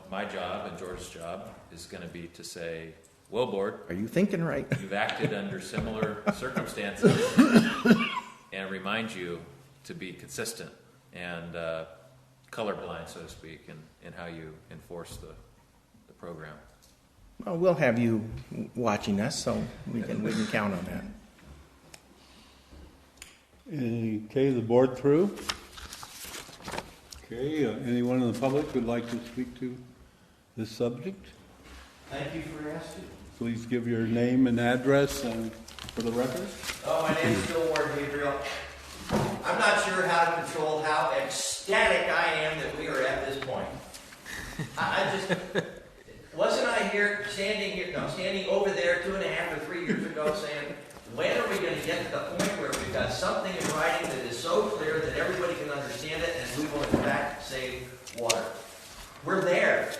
my job and George's job is going to be to say, well, board, Are you thinking right? you've acted under similar circumstances, and remind you to be consistent and colorblind, so to speak, in how you enforce the program. Well, we'll have you watching us, so we can count on that. Okay, the board through? Okay, anyone in the public would like to speak to this subject? Thank you for asking. Please give your name and address for the record. Oh, my name is Bill Ward Gabriel. I'm not sure how to control how ecstatic I am that we are at this point. Wasn't I standing over there 2.5 or 3 years ago saying, when are we going to get to the point where we've got something in writing that is so clear that everybody can understand it and we will in fact save water? We're there.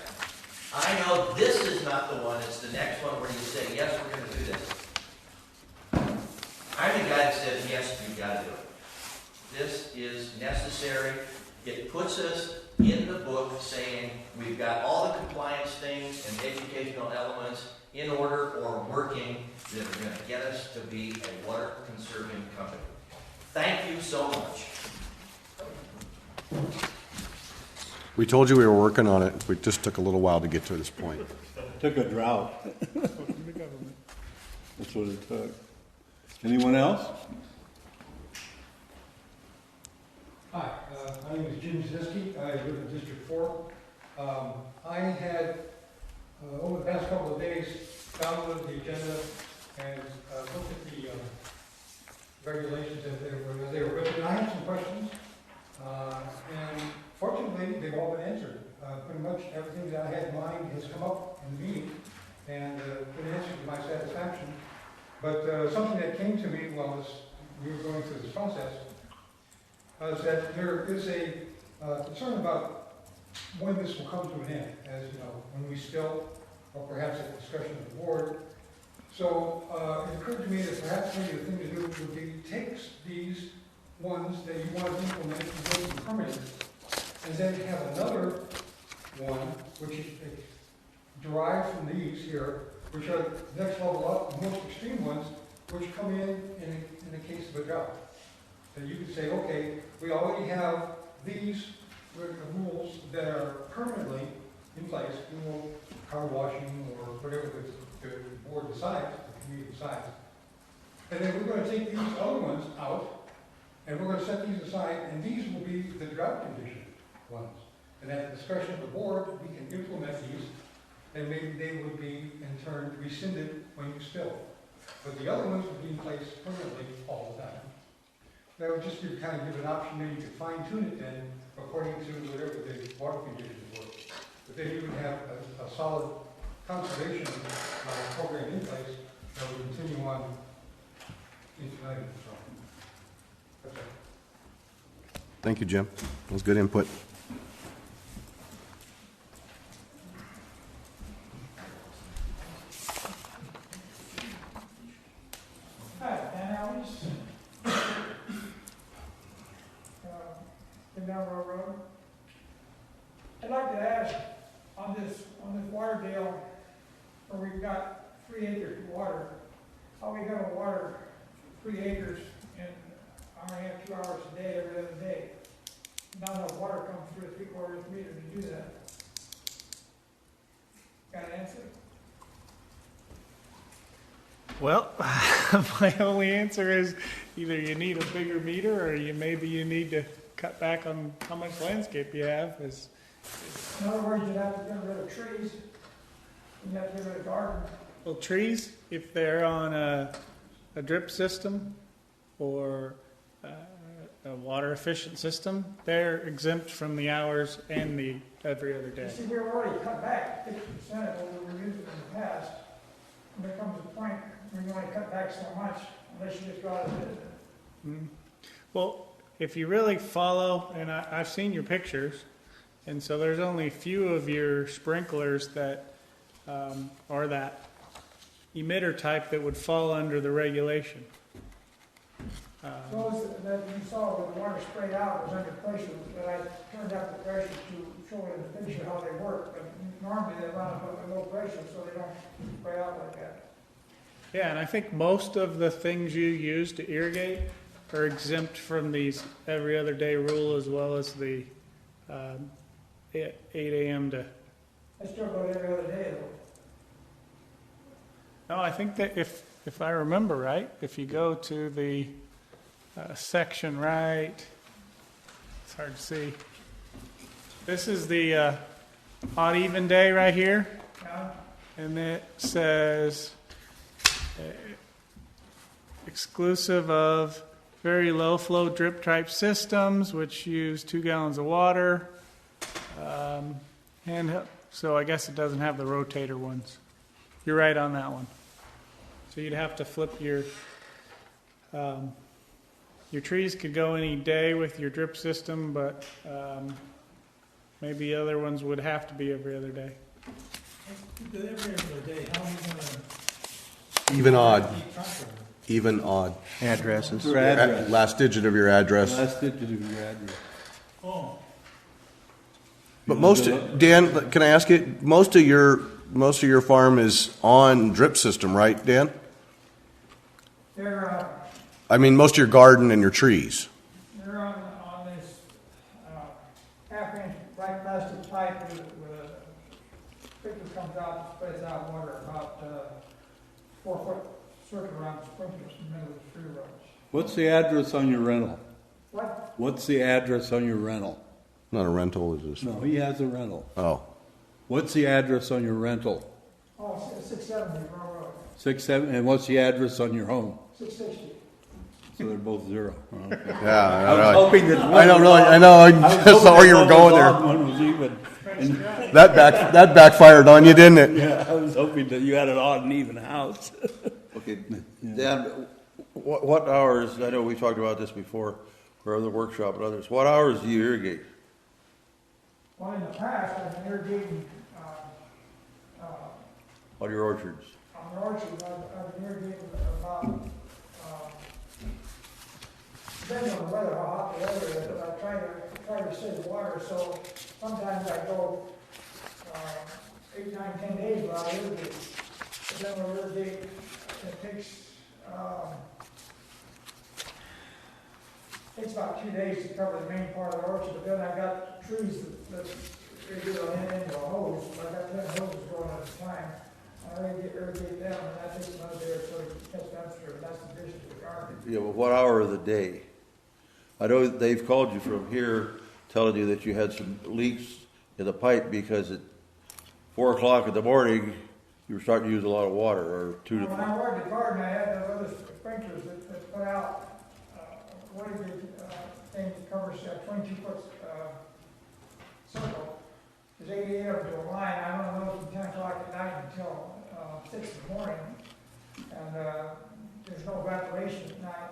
I know this is not the one, it's the next one where you say, yes, we're going to do this. I'm the guy that says, yes, you've got to do it. This is necessary. It puts us in the book saying we've got all the compliance things and educational elements in order or working that are going to get us to be a water conserving company. Thank you so much. We told you we were working on it. We just took a little while to get to this point. Took a drought. That's what it took. Anyone else? Hi, my name is Jim Ziski. I live in District 4. I had, over the past couple of days, downloaded the agenda and looked at the regulations as they were written. I have some questions, and fortunately, they've all been answered. Pretty much everything that I had in mind has come up in the meeting and been answered to my satisfaction. But something that came to me while we were going through this process is that there is a concern about when this will come to an end, as you know, when we still, or perhaps at the discretion of the board. So it occurred to me that perhaps maybe the thing to do would be take these ones that you want to implement and make them permanent, and then have another one which is derived from these here, which are the next level up, the most extreme ones, which come in the case of a drought. That you could say, okay, we already have these rules that are permanently in place, car washing or whatever the board decides, the community decides. And then we're going to take these other ones out, and we're going to set these aside, and these will be the drought condition ones. And at the discretion of the board, we can implement these, and maybe they would be, in turn, rescinded when you spill. But the other ones would be in place permanently all the time. That would just be kind of give an option, maybe you could fine tune it then according to whatever the water conditions were. But then you would have a solid conservation program in place that would continue on infinitum. So, that's it. Thank you, Jim. That was good input. Hi, Dan Alves. In Delaware Road. I'd like to ask on this water deal where we've got 3 acres of water, how we gonna water 3 acres and only have 2 hours a day every other day? Not enough water comes through a 3/4 meter to do that. Got an answer? Well, my only answer is either you need a bigger meter or maybe you need to cut back on how much landscape you have. In other words, you'd have to get rid of trees, you have to get rid of garden. Well, trees, if they're on a drip system or a water efficient system, they're exempt from the hours and the every other You day. see, we've already cut back 50% of what we were using in the past. And there comes a point when you only cut back so much, unless you just go out of business. Well, if you really follow, and I've seen your pictures, and so there's only a few of your sprinklers that are that emitter type that would fall under the regulation. Those that you saw with the water sprayed out was under pressure, but I turned up the pressure to show in the picture how they work. But normally they run at low pressure, so they don't spray out like that. Yeah, and I think most of the things you use to irrigate are exempt from these every other day rule, as well as the 8 a.m. to. I still go every other day though. No, I think that if I remember right, if you go to the section right, it's hard to see. This is the odd even day right here, Yeah? and it says exclusive of very low flow drip type systems, which use 2 gallons of water. And so I guess it doesn't have the rotator ones. You're right on that one. So you'd have to flip your trees could go any day with your drip system, but maybe other ones would have to be every other day. Every other day, how are we gonna Even odd, keep track of it? even odd. Addresses. Your address, Last digit of your address. last digit of your address. Oh, But most, Dan, can I ask you, most of your farm is on drip system, right, Dan? They're, I mean, most of your garden and your trees. they're on this half-inch black plastic pipe with a sprinkler comes out, and spreads out water about 4-foot circle around the sprinklers in the middle of the tree rows. What's the address on your rental? What? What's the address on your rental? Not a rental, is this? No, he has a rental. Oh, What's the address on your rental? Oh, 670 Row Road, 67, and what's the address on your home? 660. So they're both zero. Okay. yeah. I was hoping that one I don't was know. odd. I know. I was just hoping saw where that you were one was going odd, there. One was even. And, That backfired on you, didn't it? yeah, I was hoping that you had an odd and even house. Okay, Dan, what hours, I know we talked about this before, or the workshop and others, what hours do you irrigate? Well, in the past, I've been irrigating On your orchards? on the orchard. I've been irrigating about, depending on the weather, how hot the weather is, but I try to save water, so sometimes I go 8, 9, 10 days without irrigating. But then we'll irrigate, it takes about 2 days to cover the main part of the orchard, but then I've got trees that irrigate on end into a hose. I've got 10 hoses going at a time. I irrigate them, and that takes another day or so to catch temperature, and that's the addition to the garden. Yeah, but what hour of the day? I know they've called you from here telling you that you had some leaks in the pipe because at 4 o'clock in the morning, you were starting to use a lot of water, or 2 to When 3. I watered the garden, I had those other sprinklers that put out a way big thing that covers a 22-foot circle. There's 8 a.m. to a line. I don't know from 10 o'clock at night until 6 in the morning. And there's no evaporation at night.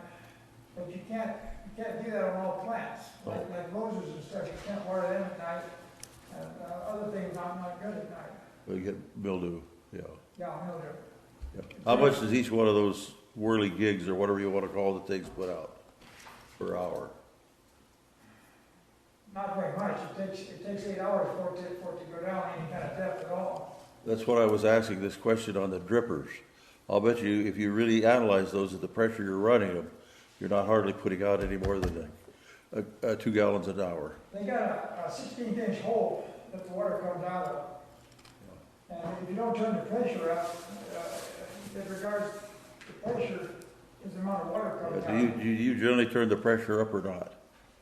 But you can't do that on all plants. Like roses and stuff, you can't water them at night. And other things not good at night. Well, you get mildew, yeah. Yeah, mildew. Yeah. How much does each one of those whirly gigs, or whatever you want to call the things, put out per hour? Not very much. It takes 8 hours for it to go down any kind of depth at all. That's what I was asking this question on the drippers. I'll bet you if you really analyze those at the pressure you're running them, you're not hardly putting out any more than 2 gallons an hour. They got a 16-inch hole that the water comes out of. And if you don't turn the pressure up, in regards to pressure, is the amount of water comes out. Do you generally turn the pressure up or not?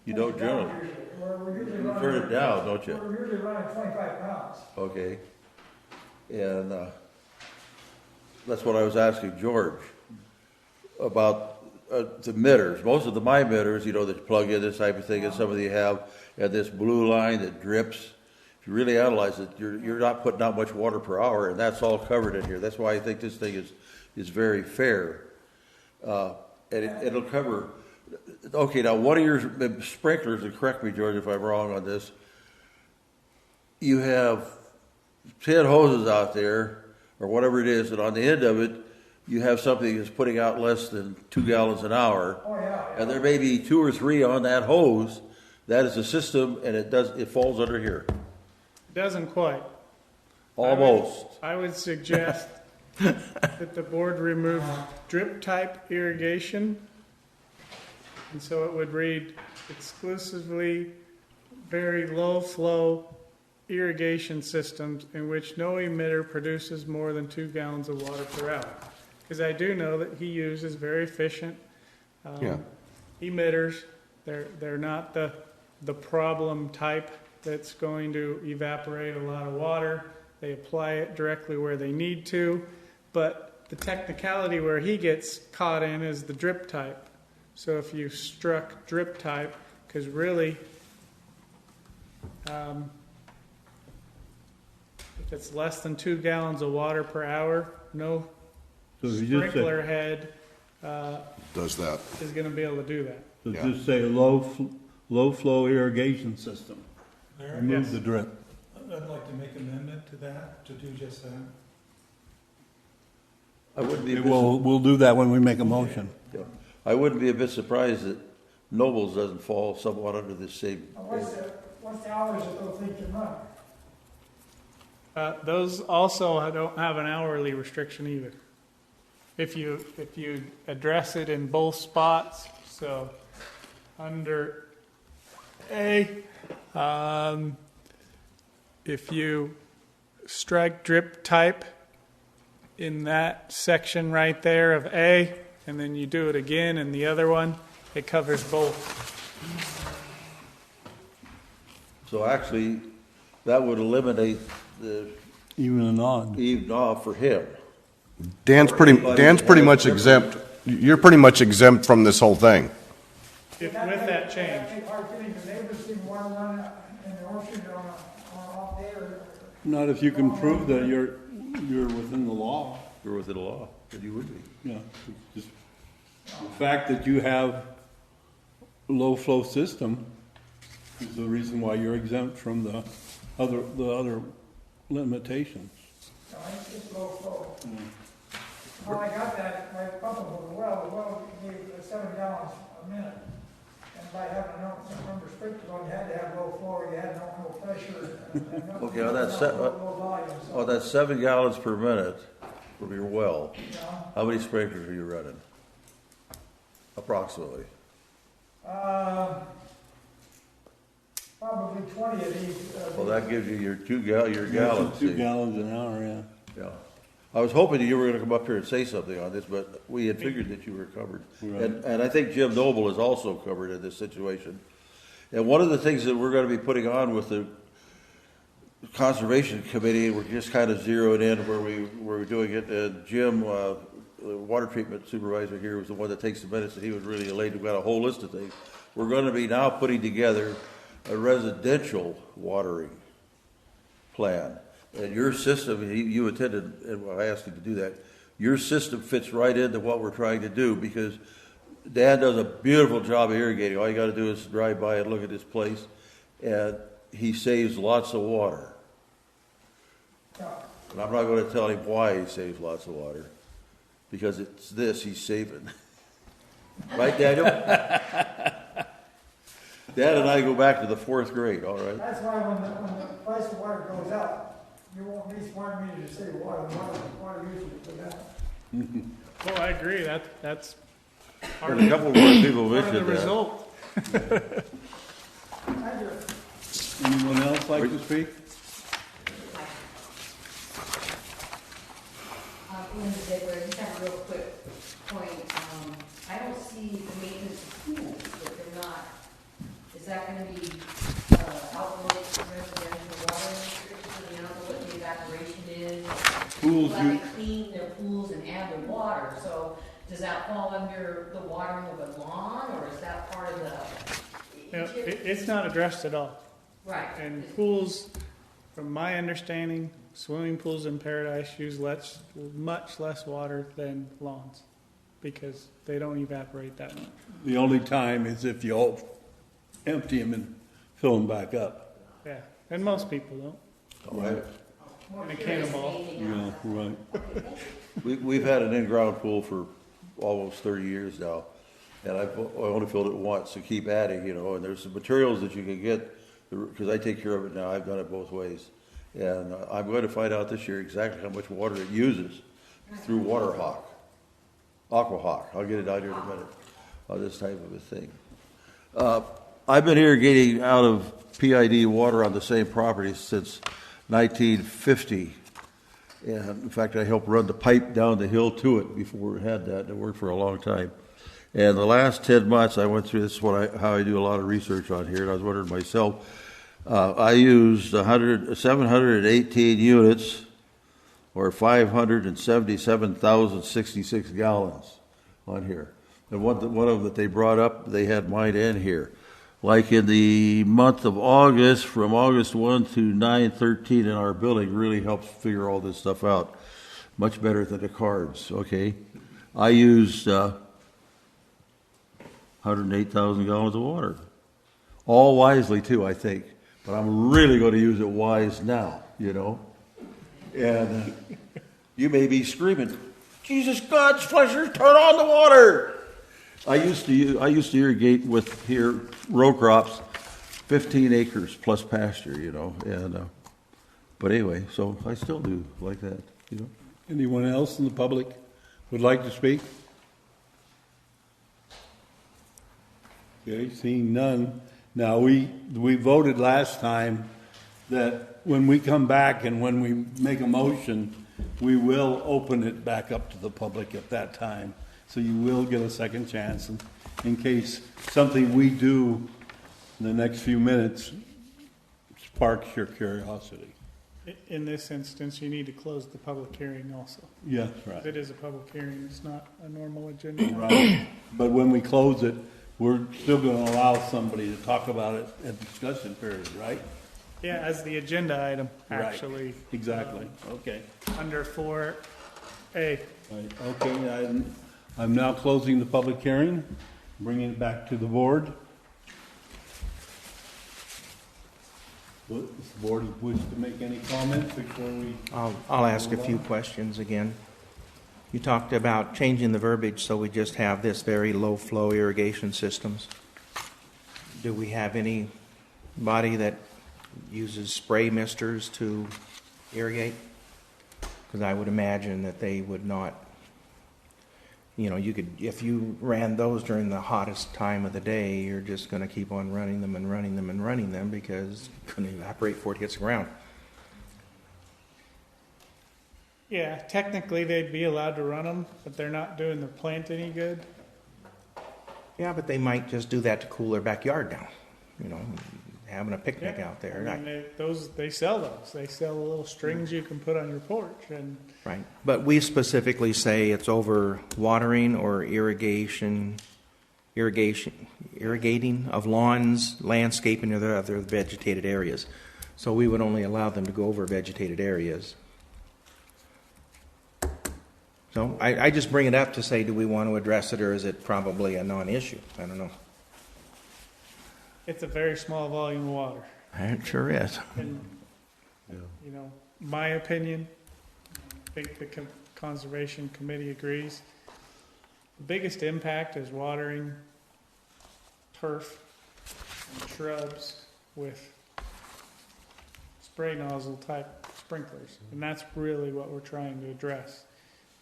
You don't generally. We're usually running. Turn it down, don't you? We're usually running 25 pounds. Okay. And that's what I was asking George about the mitters. Most of my mitters, you know, that you plug in this type of thing, and some of you have, and this blue line that drips. If you really analyze it, you're not putting out much water per hour, and that's all covered in here. That's why I think this thing is very fair. And it'll cover. Okay, now one of your sprinklers, and correct me, George, if I'm wrong on this, you have 10 hoses out there, or whatever it is, and on the end of it, you have something that's putting out less than 2 gallons an hour, Oh, yeah. and there may be 2 or 3 on that hose. That is a system, and it falls under here. Doesn't quite. Almost. I would suggest that the board remove drip type irrigation. And so it would read exclusively very low flow irrigation systems in which no emitter produces more than 2 gallons of water per hour. Because I do know that he uses very efficient emitters. They're not the problem type that's going to evaporate a lot of water. They apply it directly where they need to. But the technicality where he gets caught in is the drip type. So if you struck drip type, because really, if it's less than 2 gallons of water per hour, no So if you just sprinkler say, head Does that. is going to be able to do that. so Yeah. just say low flow irrigation system. Mayor, Remove Yes. the drip. I'd like to make an amendment to that, to do just that. I wouldn't be a bit, We'll do that when we make a motion. yeah. I wouldn't be a bit surprised that Nobles doesn't fall somewhat under this same. What's the hours that those things can run? Those also don't have an hourly restriction either. If you address it in both spots, so under A, if you strike drip type in that section right there of A, and then you do it again in the other one, it covers both. So actually, that would eliminate the Even and odd. even off for him. Dan's pretty much exempt. You're pretty much exempt from this whole thing. With that change. That make hard getting the neighbors see water run in the orchard on an off day or. Not if you can prove that you're within the law. You're within the law, then you would be. Yeah. Just the fact that you have low flow system is the reason why you're exempt from the other limitations. No, it's low flow. When I got that, my pump was the well gave 7 gallons a minute. And by having some restricted on, you had to have low flow, you had no pressure. Okay, on that low volume, so, On that 7 gallons per minute from your well, you know. how many sprinklers are you running? Approximately. Probably 20 of these. Well, that gives you your gallons. 2 see. gallons an hour, yeah. Yeah. I was hoping that you were gonna come up here and say something on this, but we had figured that you were covered. Right. And I think Jim Noble is also covered in this situation. And one of the things that we're gonna be putting on with the Conservation Committee, we're just kind of zeroing in where we're doing it, Jim, the water treatment supervisor here, was the one that takes the minutes, and he was really elated. We've got a whole list of things. We're gonna be now putting together a residential watering plan. And your system, you attended, and I asked you to do that, your system fits right into what we're trying to do, because Dan does a beautiful job of irrigating. All you gotta do is drive by and look at this place, and he saves lots of water. And I'm not gonna tell him why he saves lots of water, because it's this he's saving. Right, Daniel? Dad and I go back to the 4th grade, all right? That's why when the price of water goes up, you won't need smart meters to save water, water usage will go down. Oh, I agree. That's part There's a couple more people of the mentioned that. result. Thank you. Anyone else like to speak? Linda Debra, just have a real quick point. I don't see the maintenance of pools, that they're not, that gonna be, outlet for residential water restrictions, so you know what the evaporation is? Pools, People have to clean their pools and add the water, so does that fall under the watering of the lawn, or is that part of the? No, it's not addressed at all. Right. And pools, from my understanding, swimming pools in Paradise use much less water than lawns because they don't evaporate that much. the only time is if you all empty them and fill them back up. Yeah, and most people don't. Right. In a cannonball. Yeah, right. We've had an in-ground pool for almost 30 years now, and I only filled it once to keep adding, you know, and there's some materials that you can get, because I take care of it now, I've done it both ways. And I'm going to find out this year exactly how much water it uses through Aquahawk. I'll get it out here in a minute on this type of a thing. I've been irrigating out of PID water on the same property since 1950. And in fact, I helped run the pipe down the hill to it before we had that. It worked for a long time. And the last 10 months I went through, this is how I do a lot of research on here, and I was wondering myself, I used 718 units, or 577,066 gallons on here. And one of them that they brought up, they had mine in here. Like in the month of August, from August 1 to 9/13 in our building, really helps figure all this stuff out. Much better than the cards, okay? I used 108,000 gallons of water. All wisely, too, I think. But I'm really going to use it wise now, you know? And you may be screaming, Jesus, God's pleasure, turn on the water! I used to irrigate with here row crops, 15 acres plus pasture, you know, and but anyway, so I still do like that, you know. Anyone else in the public would like to speak? Okay, seeing none. Now, we voted last time that when we come back and when we make a motion, we will open it back up to the public at that time. So you will get a second chance in case something we do in the next few minutes sparks your curiosity. In this instance, you need to close the public hearing also. Yeah, right. It is a public hearing, it's not a normal agenda. Right. But when we close it, we're still going to allow somebody to talk about it at the discussion period, right? Yeah, as the agenda item, Right. actually. Exactly. Okay. Under 4A. Right. Okay, I'm now closing the public hearing, bringing it back to the board. Does the board wish to make any comments before we? I'll ask a few questions again. You talked about changing the verbiage so we just have this very low flow irrigation systems. Do we have anybody that uses spray misters to irrigate? Because I would imagine that they would not, you know, you could, if you ran those during the hottest time of the day, you're just going to keep on running them and running them and running them because it's going to evaporate before it hits the ground. Yeah, technically they'd be allowed to run them, but they're not doing the plant any good. Yeah, but they might just do that to cool their backyard down, you know, having a picnic out there. I mean, they sell those. They sell the little strings you can put on your porch. And Right. But we specifically say it's over watering or irrigating of lawns, landscaping, or other vegetated areas. So we would only allow them to go over vegetated areas. So I just bring it up to say, do we want to address it, or is it probably a non-issue? I don't know. it's a very small volume of water. It sure is. And, you know, my opinion, I think the Conservation Committee agrees. The biggest impact is watering turf and shrubs with spray nozzle type sprinklers. And that's really what we're trying to address.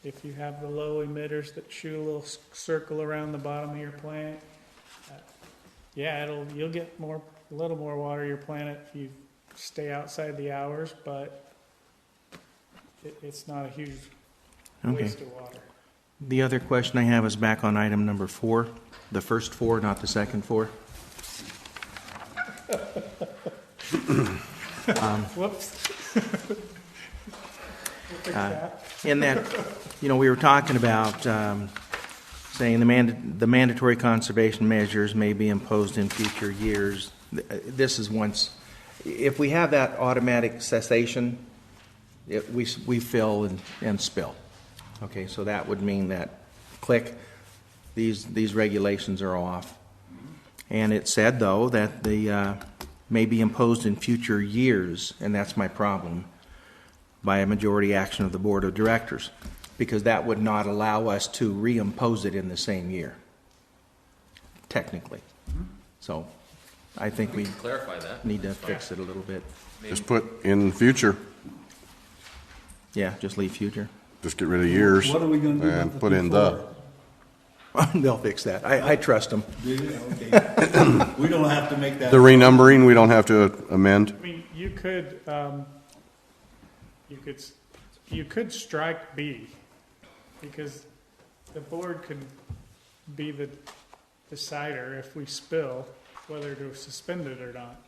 If you have the low emitters that shoot a little circle around the bottom of your plant, you'll get a little more water your plant if you stay outside the hours, but it's not a huge waste of water. The other question I have is back on item number 4, the first 4, not the second 4. Whoops. We'll fix that. In that, we were talking about saying the mandatory conservation measures may be imposed in future years. This is once, if we have that automatic cessation, we fill and spill. Okay, so that would mean that, click, these regulations are off. And it said, though, that they may be imposed in future years, and that's my problem, by a majority action of the Board of Directors, because that would not allow us to reimpose it in the same year, technically. So I think we can clarify that. need to fix it a little bit. Just put in future. Yeah, just leave future. Just get rid of years What are we gonna do about and the put in the. before? They'll fix that. I trust them. Okay. We don't have to make that. The renumbering, we don't have to amend. I mean, you could strike B, because the board could be the decider if we spill whether to suspend it or not.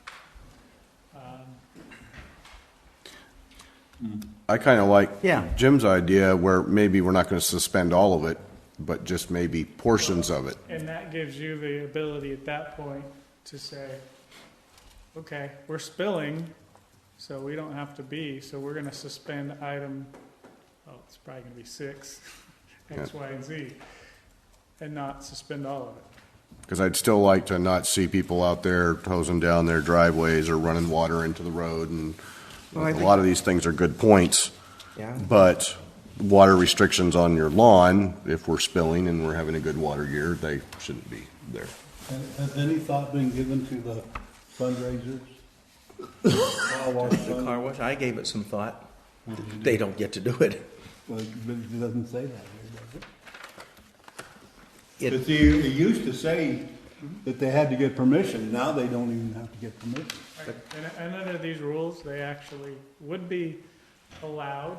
I kind of like Yeah. Jim's idea where maybe we're not going to suspend all of it, but just maybe portions of it. And that gives you the ability at that point to say, okay, we're spilling, so we don't have to be, so we're going to suspend item, it's probably going to be 6, X, Y, and Z, and not suspend all of it. Because I'd still like to not see people out there hosing down their driveways or running water into the road. And a lot of these things are good points. Yeah. But water restrictions on your lawn, if we're spilling and we're having a good water year, they shouldn't be there. Has any thought been given to the fundraisers? The car wash, I gave it some thought. They don't get to do it. Well, but it doesn't say that here, does it? It- But see, it used to say that they had to get permission. Now they don't even have to get permission. And under these rules, they actually would be allowed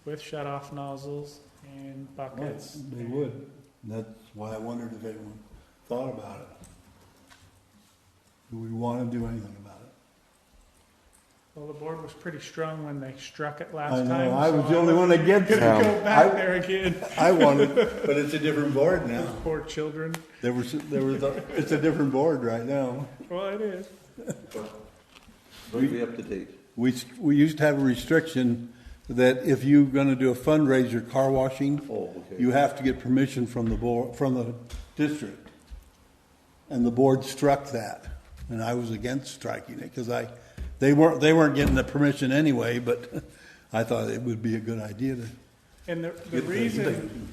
with shut-off nozzles and buckets. They would. That's why I wondered if anyone thought about it. Do we want to do anything about it? Well, the board was pretty strong when they struck it last I time. know, I was so the only one that gets it. Gonna go back I- there again. I wanted, but it's a different board now. Poor children. It's a different board right now. Well, it is. Bring me up to date. We used to have a restriction that if you're gonna do a fundraiser car washing, Oh, okay. you have to get permission from the board, from the district. And the board struck that, and I was against striking it, because they weren't getting the permission anyway, but I thought it would be a good idea to. And the reason,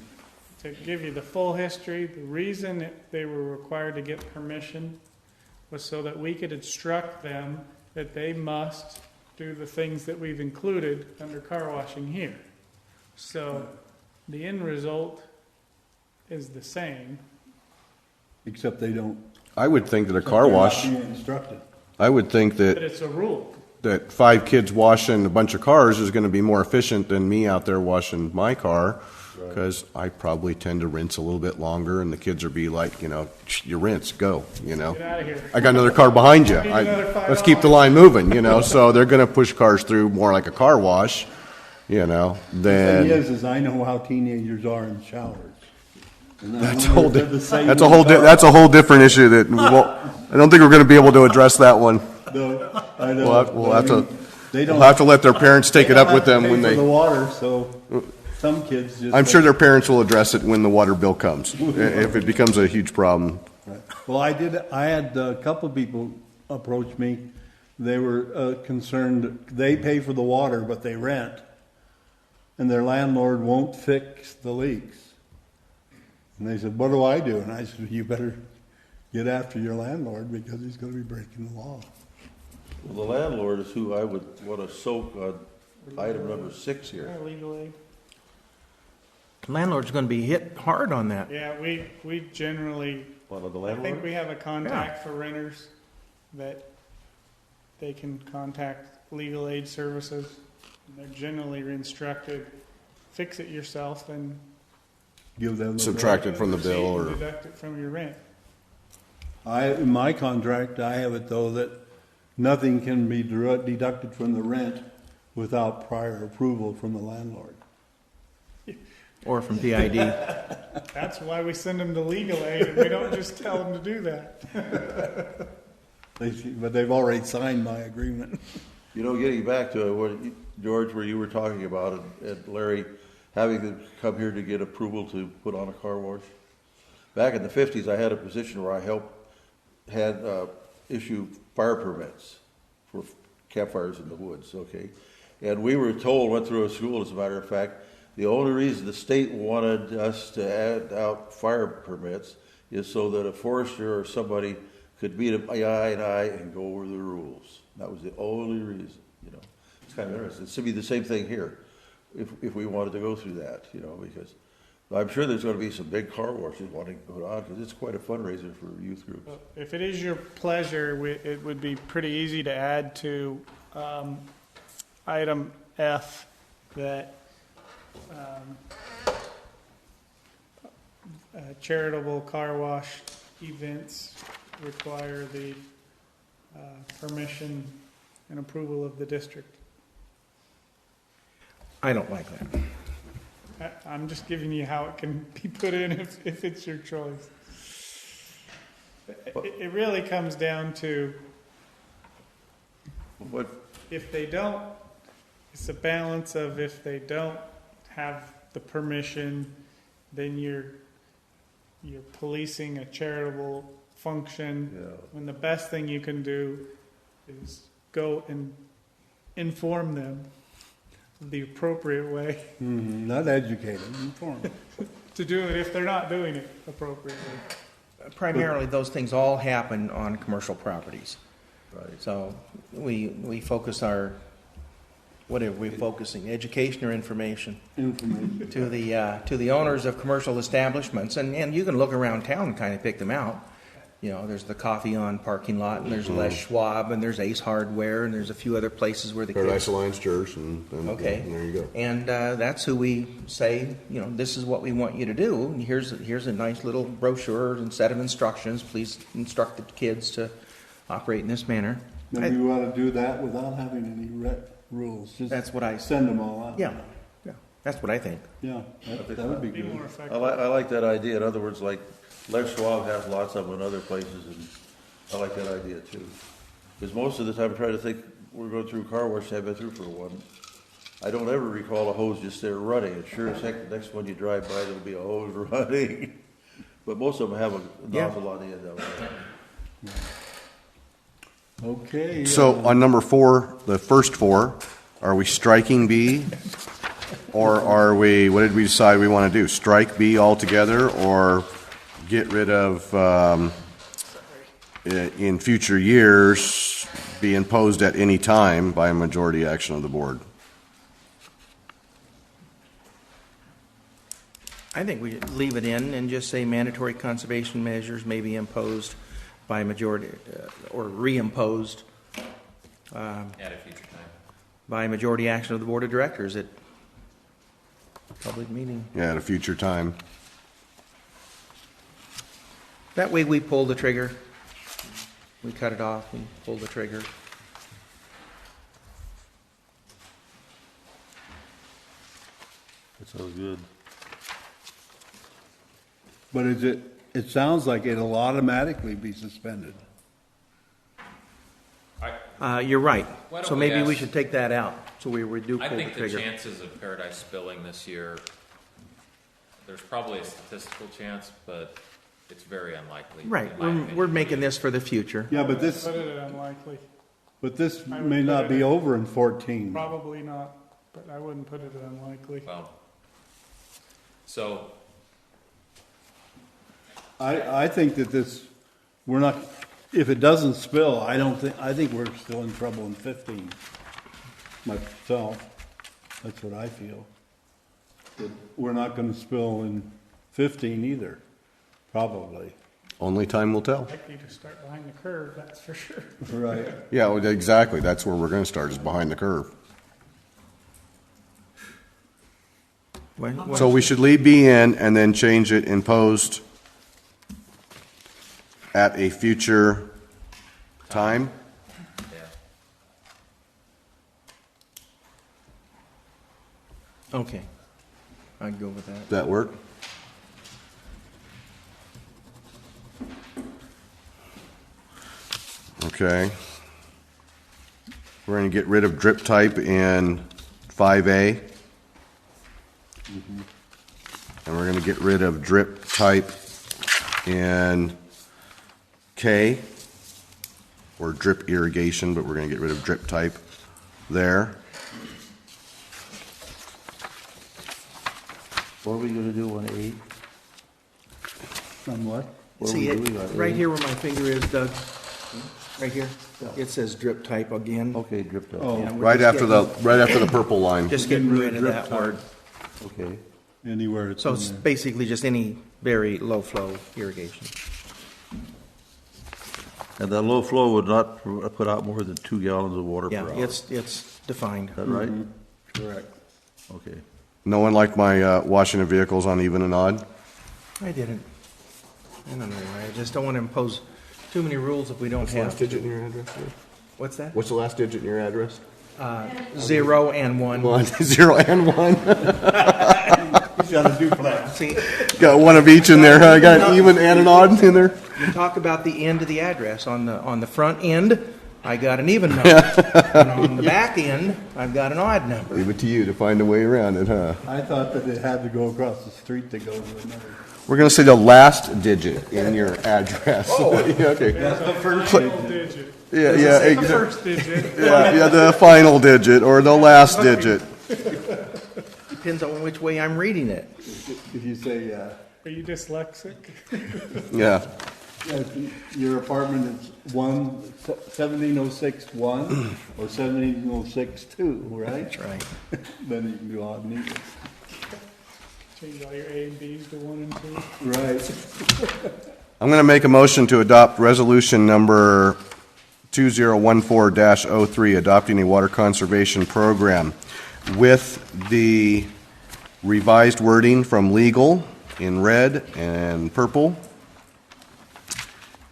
to give you the full history, the reason that they were required to get permission was so that we could instruct them that they must do the things that we've included under car washing here. So the end result is the same. Except they don't. I would think that a car wash, They're not being instructed. I would think But that, it's a rule. that 5 kids washing a bunch of cars is going to be more efficient than me out there washing my car. Because I probably tend to rinse a little bit longer, and the kids will be like, you rinse, go, Get out of here. I got another car behind you. Need another Let's keep the line moving, So they're going to push cars through more like a car wash, The thing than. is I know how teenagers are in showers. And I That's a wonder whole, if they're the same that's a in whole, car that's a whole different issue that we won't, I don't think we're going to be able to address that one. No, I know. We'll have to, They don't. we'll have to let their parents take it up with them when They they. don't have to pay for the water, so some kids just. I'm sure their parents will address it when the water bill comes, if it becomes a huge problem. Right. Well, I had a couple of people approach me. They were concerned, they pay for the water, but they rent, and their landlord won't fix the leaks. And they said, what do I do? And I said, you better get after your landlord, because he's going to be breaking the law. Well, the landlord is who I would want to soak on item number 6 here. Legal aid. Landlord's going to be hit hard on that. Yeah, we generally, One of the I think landlord? we have a contact for renters that they can contact legal aid services. They're generally instructed, fix it yourself and Give them the Subtract it from the bill, or deduct it from your rent. in my contract, I have it though that nothing can be deducted from the rent without prior approval from the landlord. Or from PID. That's why we send them to legal aid, and we don't just tell them to do that. But they've already signed my agreement. You know, getting back to what, George, where you were talking about, and Larry, having to come here to get approval to put on a car wash. Back in the 50s, I had a position where I had issue fire permits for campfires in the woods, okay? And we were told, went through a school, as a matter of fact, the only reason the state wanted us to add out fire permits is so that a forester or somebody could meet eye and eye and go over the rules. That was the only reason, you know. It's kind of interesting. It should be the same thing here, if we wanted to go through that, you know, because I'm sure there's going to be some big car washes wanting to put on, because it's quite a fundraiser for youth groups. If it is your pleasure, it would be pretty easy to add to item F that charitable car wash events require the permission and approval of the district. I don't like that. I'm just giving you how it can be put in if it's your choice. It really comes down to What? if they don't, it's a balance of if they don't have the permission, then you're policing a charitable function. Yeah. When the best thing you can do is go and inform them the appropriate way Not educated, informed. to do it if they're not doing it appropriately. Primarily, those things all happen on commercial properties. Right. So we focus our, what are we focusing, education or information? Information. To the owners of commercial establishments, and you can look around town and kind of pick them out. You know, there's the Coffee On parking lot, and there's Les Schwab, and there's Ace Hardware, and there's a few other places where the Paradise kids. Alliance Church, and Okay. and there you go. And that's who we say, you know, this is what we want you to do. And here's a nice little brochure and set of instructions. Please instruct the kids to operate in this manner. Maybe we ought to do that without having any rules. Just That's what I send them all out. Yeah, that's what I think. Yeah, that would be Be good. more I effective. like that idea. In other words, like Les Schwab has lots of them in other places, and I like that idea too. Because most of the time, I try to think we're going through car wash. I've been through for one. I don't ever recall a hose just there running. And sure as heck, the next one you drive by, there'll be a hose running. But most of them have a nozzle on the end of it. Okay. So on number 4, the first 4, are we striking B? Or are we, what did we decide we want to do? Strike B altogether, or get rid of, in future years, be imposed at any time by a majority action of the board? I think we leave it in and just say mandatory conservation measures may be imposed by majority or reimposed At a future time. by majority action of the board of directors at public meeting. Yeah, at a future time. That way we pull the trigger. We cut it off and pull the trigger. That sounds good. But it sounds like it'll automatically be suspended. You're right. Why don't So we maybe we ask- should take that out. So we do I pull the think the trigger. chances of Paradise spilling this year, there's probably a statistical chance, but it's very unlikely. Right. in my We're opinion. making this for the future. Yeah, but this Put it at unlikely. I would may put not it be in- over in 14. Probably not, but I wouldn't put it at unlikely. Well, so I think that we're not, if it doesn't spill, I think we're still in trouble in 15. Myself, that's what I feel. That we're not gonna spill in 15 either, probably. Only time will tell. Likely to start behind the curve, that's for sure. Right. Yeah, well, exactly. That's where we're going to start, is behind the curve. So we should leave B in and then change it imposed at a future time? yeah, Okay. I'd go with that. Does that work? Okay. We're going to get rid of drip type in 5A. And we're going to get rid of drip type in K, or drip irrigation, but we're going to get rid of drip type there. What are we gonna do on A? On what? What are See we it, doing on A? right here where my finger is, Doug? Right here? It says drip type again. Okay, drip type. Oh, Yeah, we're Right just after the purple line. Just getting rid of Drip that type. word. Okay. anywhere it's So in it's there. basically just any very low flow irrigation. And the low flow would not put out more than 2 gallons of water per Yeah, hour. Is it's defined. that right? Correct. Okay. No one liked my washing of vehicles on even and odd? I didn't. I don't know why. I just don't want to impose too many rules if we don't have to. digit in your address? What's that? What's the last digit in your address? 0 and 1. 1, 0 and 1. He's got a duplex. See, Got one of each in there, huh? I got an even and an odd in there. you talk about the end of the address. On the front end, I got an even number. And on the back end, I've got an odd number. Leave it to you to find a way around it, huh? I thought that it had to go across the street to go to another. We're going to say the last digit in your address. Yeah, okay. That's the first Final digit. Yeah, Does it yeah, say The exa- first digit. yeah, the final digit or the last digit. Depends on which way I'm reading it. If you say, Are you dyslexic? Yeah. your apartment is 17061 or 17062, right? That's right. Then you can do odd and even. Change all your A and B's to 1 and 2. Right. I'm going to make a motion to adopt resolution number 2014-03, adopting a water conservation program with the revised wording from legal in red and purple,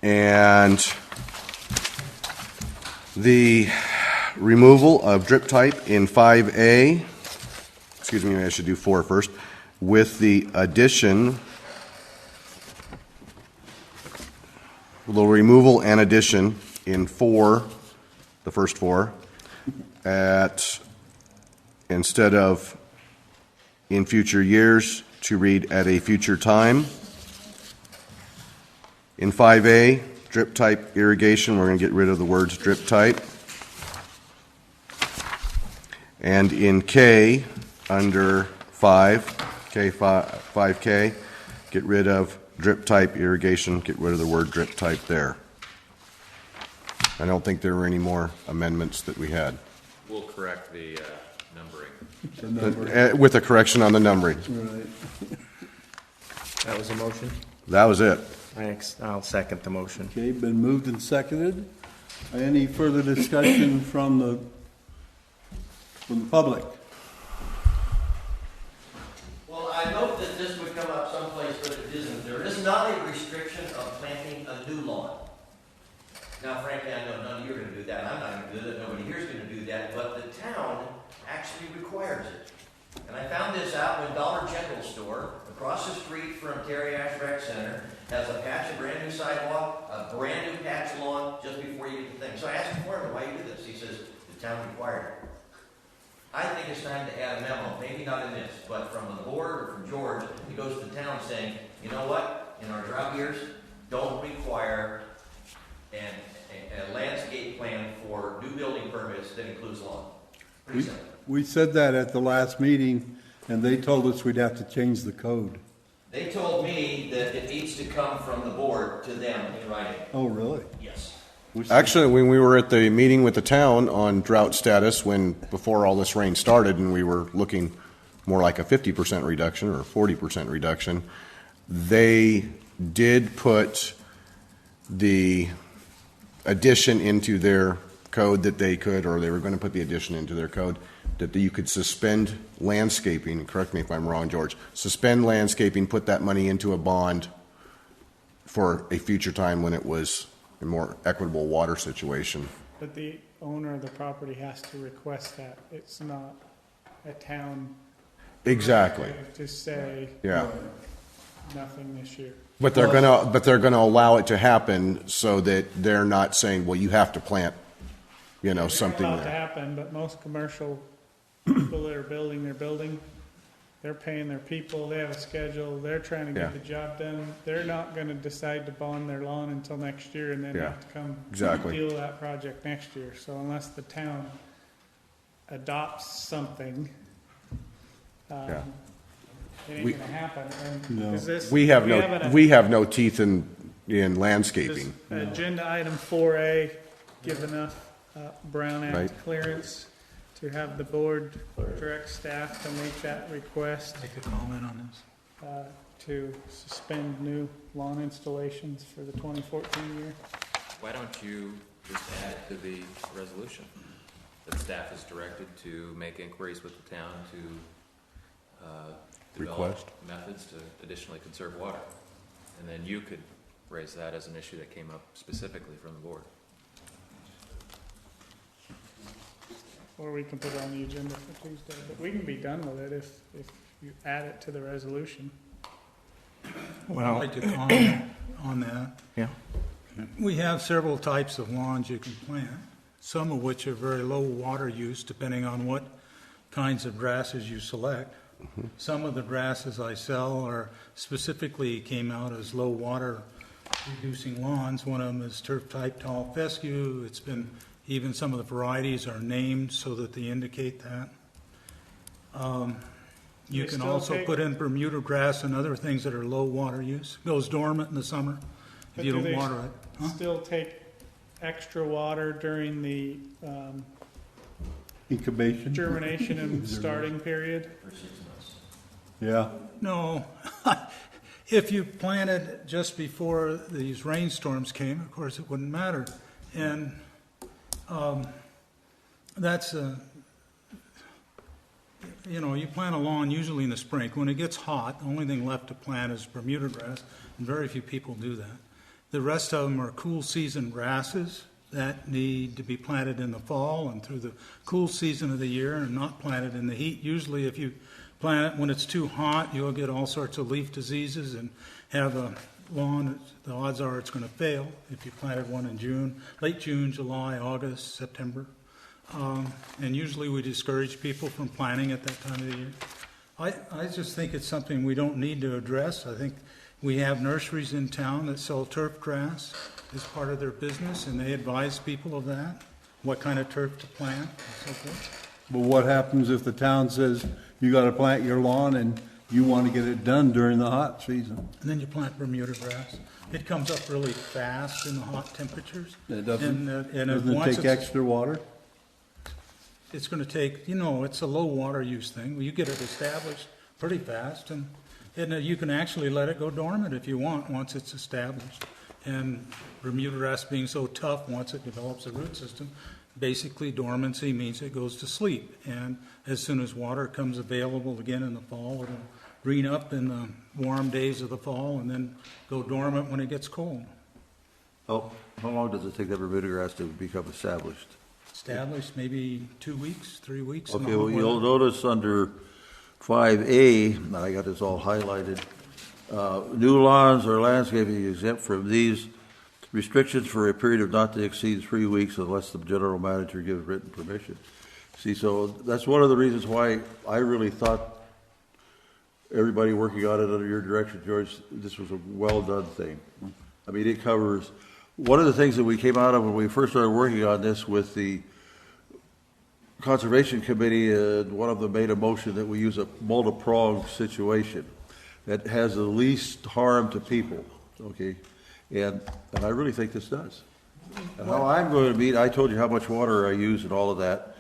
and the removal of drip type in 5A. Excuse me, I should do 4 first. With the addition, the removal and addition in 4, the first 4, at, instead of in future years, to read at a future time. In 5A, drip type irrigation, we're going to get rid of the words drip type. And in K, under 5K, get rid of drip type irrigation, get rid of the word drip type there. I don't think there were any more amendments that we had. We'll correct the numbering. The number. With a correction on the numbering. Right. That was a motion. That was it. I'll second the motion. Okay, been moved and seconded. Any further discussion from the public? Well, I hope that this would come up someplace, but it isn't. There is not a restriction of planting a new lawn. Now, frankly, I know none of you are going to do that. I'm not going to do that. Nobody here is going to do that. But the town actually requires it. And I found this out when Dollar General store across the street from Terry Ash Rec Center has a patch of brand new sidewalk, a brand new patch lawn just before you get the thing. So I asked the foreman, why you do this? He says, the town required it. I think it's time to add a memo, maybe not in this, but from the board or from George, he goes to the town saying, you know what, in our drought years, don't require a landscape plan for new building permits that includes lawn. Pretty simple. We said that at the last meeting, and they told us we'd have to change the code. They told me that it needs to come from the board to them in writing. Oh, really? Yes. Actually, when we were at the meeting with the town on drought status, before all this rain started, and we were looking more like a 50% reduction or 40% reduction, they did put the addition into their code that they could, or they were going to put the addition into their code, that you could suspend landscaping. Correct me if I'm wrong, George. Suspend landscaping, put that money into a bond for a future time when it was a more equitable water situation. But the owner of the property has to request that. It's not a town Exactly. Just say Yeah. nothing this year. But they're gonna allow it to happen so that they're not saying, well, you have to plant, something It's about to there. happen, but most commercial people that are building their building, they're paying their people, they have a schedule, they're trying to get Yeah. the job done. They're not gonna decide to bond their lawn until next year and then Yeah. have to come Exactly. deal with that project next year. So unless the town adopts something, Yeah. it ain't We- gonna happen. And No. is this- We have an- no teeth in Does landscaping. agenda item 4A give enough Brown Right. Act clearance to have the board direct staff to make that request Make a comment on this. to suspend new lawn installations for the 2014 year? Why don't you just add it to the resolution? That staff is directed to make inquiries with the town to develop Request. methods to additionally conserve water. And then you could raise that as an issue that came up specifically from the board. Or we can put it on the agenda for Tuesday, but we can be done with it if you add it to the resolution. I'd Well, like to comment on that. yeah. We have several types of lawns you can plant, some of which are very low water use depending on what kinds of grasses you select. Some of the grasses I sell are specifically came out as low water reducing lawns. One of them is turf type tall fescue. It's been, even some of the varieties are named so that they indicate that. You They can still also take- put in Bermuda grass and other things that are low water use. Goes dormant in the summer if But you do don't they water it. Huh? Still take extra water during the Incubation? germination and starting period? For 6 months. Yeah. No. If you planted just before these rainstorms came, of course, it wouldn't matter. And that's you plant a lawn usually in the spring. When it gets hot, the only thing left to plant is Bermuda grass, and very few people do that. The rest of them are cool season grasses that need to be planted in the fall and through the cool season of the year and not planted in the heat. Usually if you plant it when it's too hot, you'll get all sorts of leaf diseases and have a lawn, the odds are it's going to fail if you planted one in June, late June, July, August, September. And usually we discourage people from planting at that time of the year. I just think it's something we don't need to address. I think we have nurseries in town that sell turf grass as part of their business, and they advise people of that, what kind of turf to plant and so forth. But what happens if the town says you gotta plant your lawn and you wanna get it done during the hot season? And then you plant Bermuda grass. It comes up really fast in the hot temperatures. It doesn't, And doesn't it once take it's- extra water? It's going to take, it's a low water use thing. You get it established pretty fast, and you can actually let it go dormant if you want once it's established. And Bermuda grass being so tough, once it develops a root system, basically dormancy means it goes to sleep. And as soon as water comes available again in the fall, it'll green up in the warm days of the fall and then go dormant when it gets cold. How long does it take that Bermuda grass to become established? Established maybe 2 weeks, 3 weeks. in the Okay, hot well, weather. you'll notice under 5A, and I got this all highlighted, new lawns or landscaping exempt from these restrictions for a period of not to exceed 3 weeks unless the general manager gives written permission. See, so that's one of the reasons why I really thought everybody working on it under your direction, George, this was a well-done thing. I mean, it covers, one of the things that we came out of when we first started working on this with the Conservation Committee, one of them made a motion that we use a multi-pronged situation that has the least harm to people, okay? And I really think this does. And how I'm going to meet, I told you how much water I use and all of that.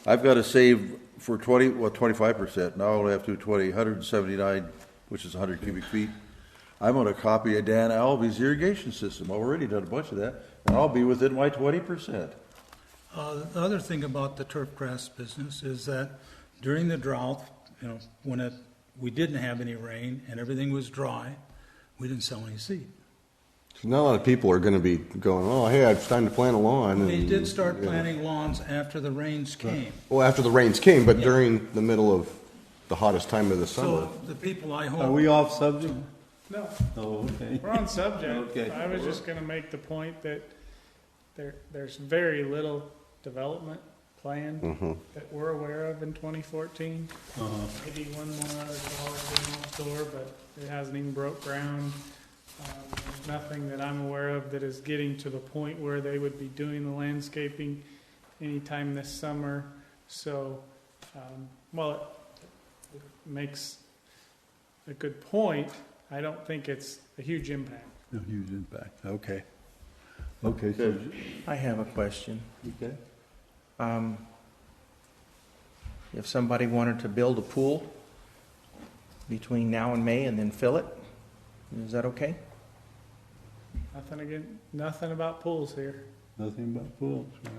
I've got to save for 25%. Now I only have to do 179, which is 100 cubic feet. I'm going to copy a Dan Alvey's irrigation system. I've already done a bunch of that, and I'll be within my 20%. The other thing about the turf grass business is that during the drought, when we didn't have any rain and everything was dry, we didn't sell any seed. So not a lot of people are going to be going, oh, hey, it's time to plant a lawn. They and, did start planting lawns after the rains came. Well, after the rains came, but during the middle of the hottest time of the summer. So the people I Are hope, we off subject? No, Oh, okay. we're on subject. Okay. I was just gonna make the point that there's very little development planned that we're aware of in 2014. Maybe one more other Dollar General store, but it hasn't even broke ground. There's nothing that I'm aware of that is getting to the point where they would be doing the landscaping anytime this summer. So, while it makes a good point, I don't think it's a huge impact. No huge impact, okay. Okay, so, I have a question. okay. If somebody wanted to build a pool between now and May and then fill it, is that okay? Nothing about pools here. Nothing but pools, right?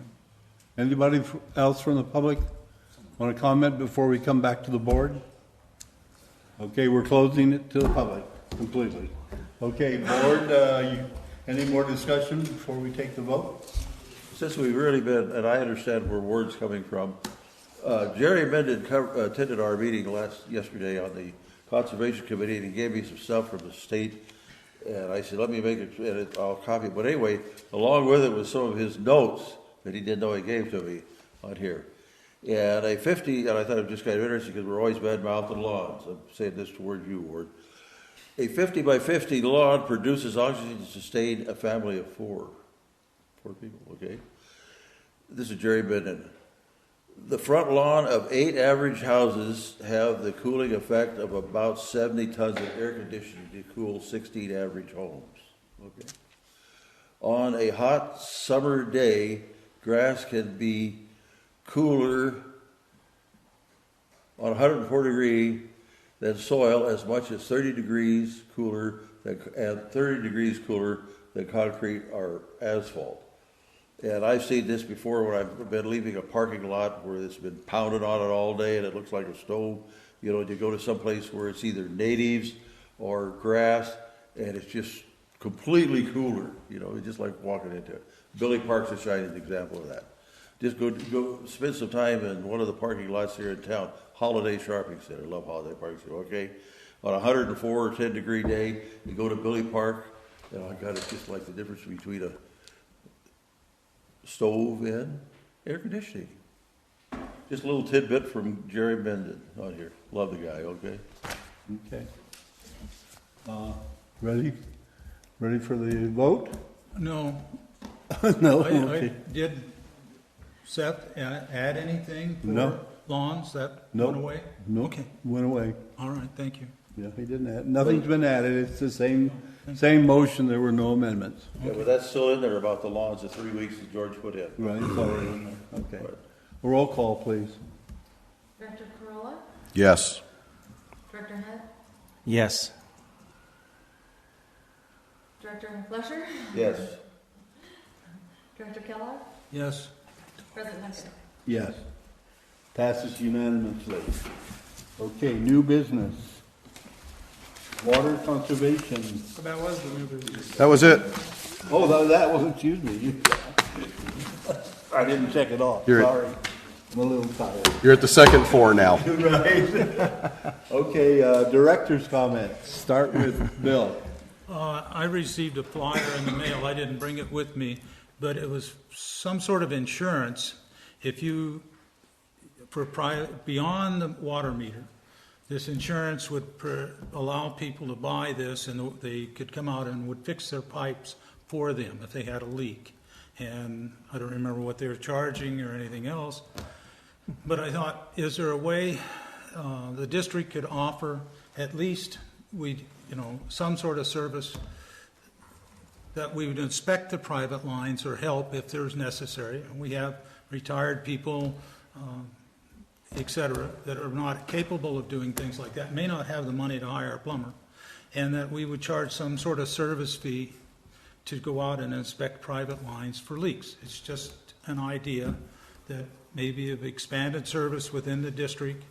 Anybody else from the public want to comment before we come back to the board? Okay, we're closing it to the public completely. Okay, board, any more discussion before we take the vote? Since we've really been, and I understand where Ward's coming from, Jerry Menden attended our meeting yesterday on the Conservation Committee, and he gave me some stuff from the state, and I said, let me make it, and I'll copy it. But anyway, along with it was some of his notes that he didn't know he gave to me on here. And a 50, and I thought it was just kind of interesting because we're always bad-mouthing lawns. I'm saying this toward you, Ward. A 50 by 50 lawn produces oxygen to sustain a family of four people, okay? This is Jerry Menden. The front lawn of 8 average houses have the cooling effect of about 70 tons of air conditioning to cool 16 average homes, okay? On a hot summer day, grass can be cooler on 104 degree than soil, as much as 30 degrees cooler and 30 degrees cooler than concrete or asphalt. And I've seen this before when I've been leaving a parking lot where it's been pounded on it all day and it looks like a stove. You know, you go to some place where it's either natives or grass and it's just completely cooler. You know, it's just like walking into it. Billy Park's a shining example of that. Just go spend some time in one of the parking lots here in town. Holiday Shopping Center. Love Holiday Parking Center, okay? On a 104 or 10 degree day, you go to Billy Park, and I got it just like the difference between a stove and air conditioning. Just a little tidbit from Jerry Menden on here. Love the guy, okay? Okay. Ready? Ready for the vote? no, No? I Okay. did Seth add anything for No. lawns that No. went away? No, Okay, went away. all right, thank you. Yeah, he didn't add, nothing's been added, it's the same motion, there were no amendments. Yeah, but that's still in there about the lawns, the 3 weeks that George put in. Right, it's already in there, okay. Roll call, please. Director Corolla? Yes. Director Hunt? Yes. Director Fletcher? Yes. Director Kellogg? Yes, President Duncan? Yes. Passes unanimously. Okay, new business. Water conservation. So that was the new business. That was it. Oh, that was, excuse me. I didn't check it off, You're- sorry. I'm a little tired. You're at the second floor now. Right. Okay, director's comments. Start with Bill. I received a flyer in the mail, I didn't bring it with me, but it was some sort of insurance if you, beyond the water meter. This insurance would allow people to buy this, and they could come out and would fix their pipes for them if they had a leak. And I don't remember what they were charging or anything else, but I thought, is there a way the district could offer at least some sort of service that we would inspect the private lines or help if there's necessary. And we have retired people, et cetera, that are not capable of doing things like that, may not have the money to hire a plumber, and that we would charge some sort of service fee to go out and inspect private lines for leaks. It's just an idea that maybe of expanded service within the district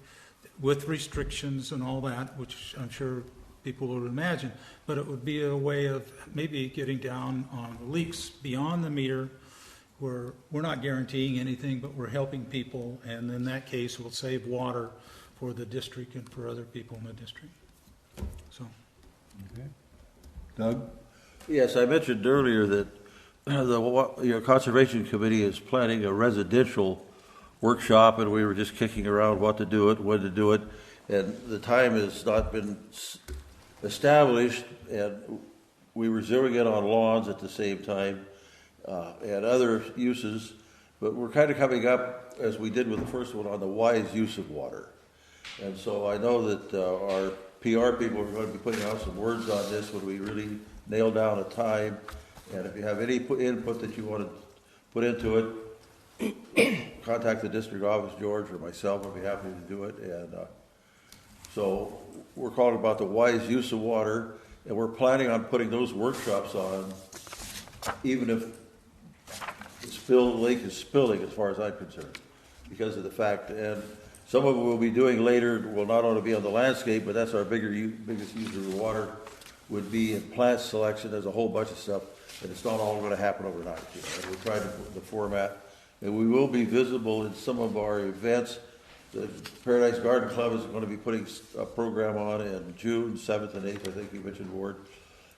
with restrictions and all that, which I'm sure people would imagine, but it would be a way of maybe getting down on leaks beyond the meter where we're not guaranteeing anything, but we're helping people, and in that case, we'll save water for the district and for other people in the district. So, Okay. Doug? Yes, I mentioned earlier that the Conservation Committee is planning a residential workshop, and we were just kicking around what to do it, when to do it, and the time has not been established, and we were zeroing in on lawns at the same time, and other uses, but we're kind of coming up, as we did with the first one, on the wise use of water. And so I know that our PR people are going to be putting out some words on this when we really nail down a time. And if you have any input that you want to put into it, contact the district office, George, or myself. I'll be happy to do it. And so we're calling about the wise use of water, and we're planning on putting those workshops on, even if the lake is spilling, as far as I'm concerned, because of the fact. And some of it we'll be doing later will not only be on the landscape, but that's our biggest user of water, would be in plant selection. There's a whole bunch of stuff, and it's not all going to happen overnight. And we're trying to put the format, and we will be visible in some of our events. The Paradise Garden Club is going to be putting a program on in June 7th and 8th, I think you mentioned, Ward.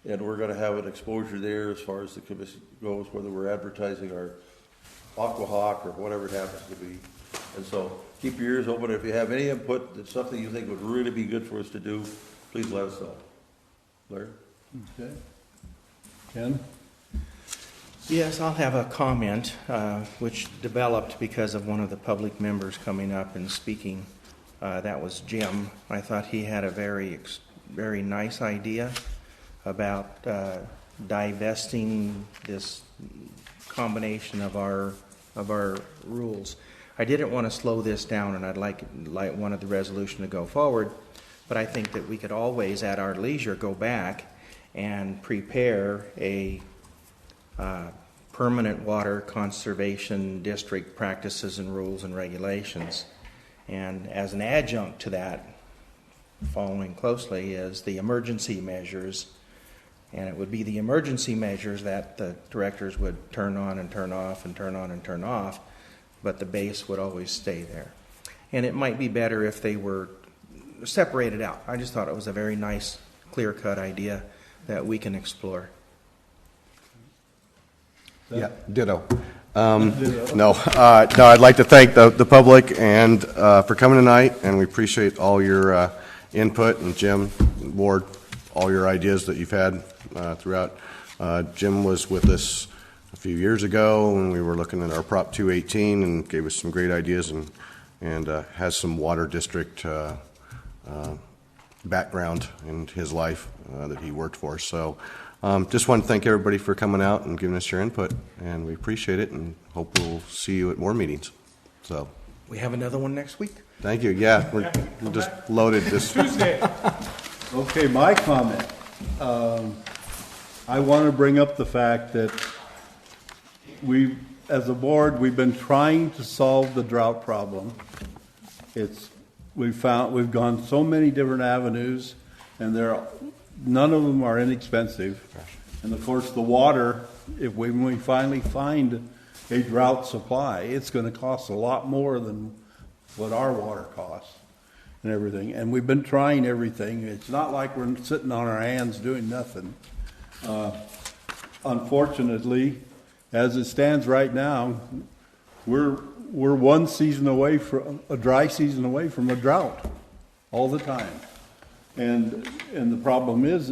And we're going to have an exposure there as far as the commission goes, whether we're advertising our Aquahawk or whatever it happens to be. And so keep your ears open. If you have any input that's something you think would really be good for us to do, please let us know. Larry? Okay. Ken? Yes, I'll have a comment, which developed because of one of the public members coming up and speaking. That was Jim. I thought he had a very nice idea about divesting this combination of our rules. I didn't want to slow this down, and I'd like wanted the resolution to go forward, but I think that we could always, at our leisure, go back and prepare a permanent water conservation district practices and rules and regulations. And as an adjunct to that, following closely, is the emergency measures. And it would be the emergency measures that the directors would turn on and turn off and turn on and turn off, but the base would always stay there. And it might be better if they were separated out. I just thought it was a very nice, clear-cut idea that we can explore. Yeah, ditto. No, I'd like to thank the public and for coming tonight, and we appreciate all your input, and Jim, Ward, all your ideas that you've had throughout. Jim was with us a few years ago when we were looking at our Prop 218 and gave us some great ideas, and has some water district background in his life that he worked for. So just want to thank everybody for coming out and giving us your input, and we appreciate it, and hope we'll see you at more meetings. So We have another one next week? thank you. Yeah, we're just loaded this Tuesday. Okay, my comment. I want to bring up the fact that as a board, we've been trying to solve the drought problem. We've gone so many different avenues, and none of them are inexpensive. And of course, the water, when we finally find a drought supply, it's going to cost a lot more than what our water costs and everything. And we've been trying everything. It's not like we're sitting on our hands doing nothing. Unfortunately, as it stands right now, we're one season away from a dry season away from a drought all the time. And the problem is,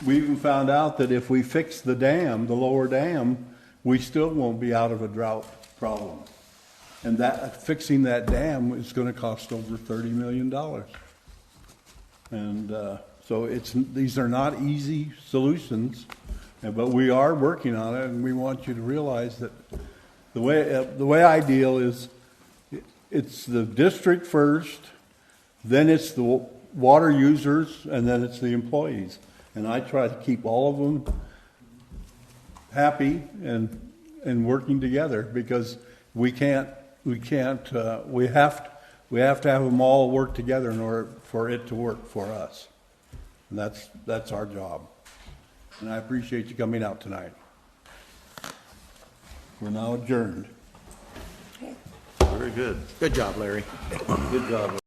we even found out that if we fix the dam, the lower dam, we still won't be out of a drought problem. And fixing that dam is going to cost over $30 million. And so these are not easy solutions, but we are working on it, and we want you to realize that the way I deal is it's the district first, then it's the water users, and then it's the employees. And I try to keep all of them happy and working together, because we have to have them all work together in order for it to work for us. And that's our job. And I appreciate you coming out tonight. We're now adjourned. Very good. Good job, Larry. Good job.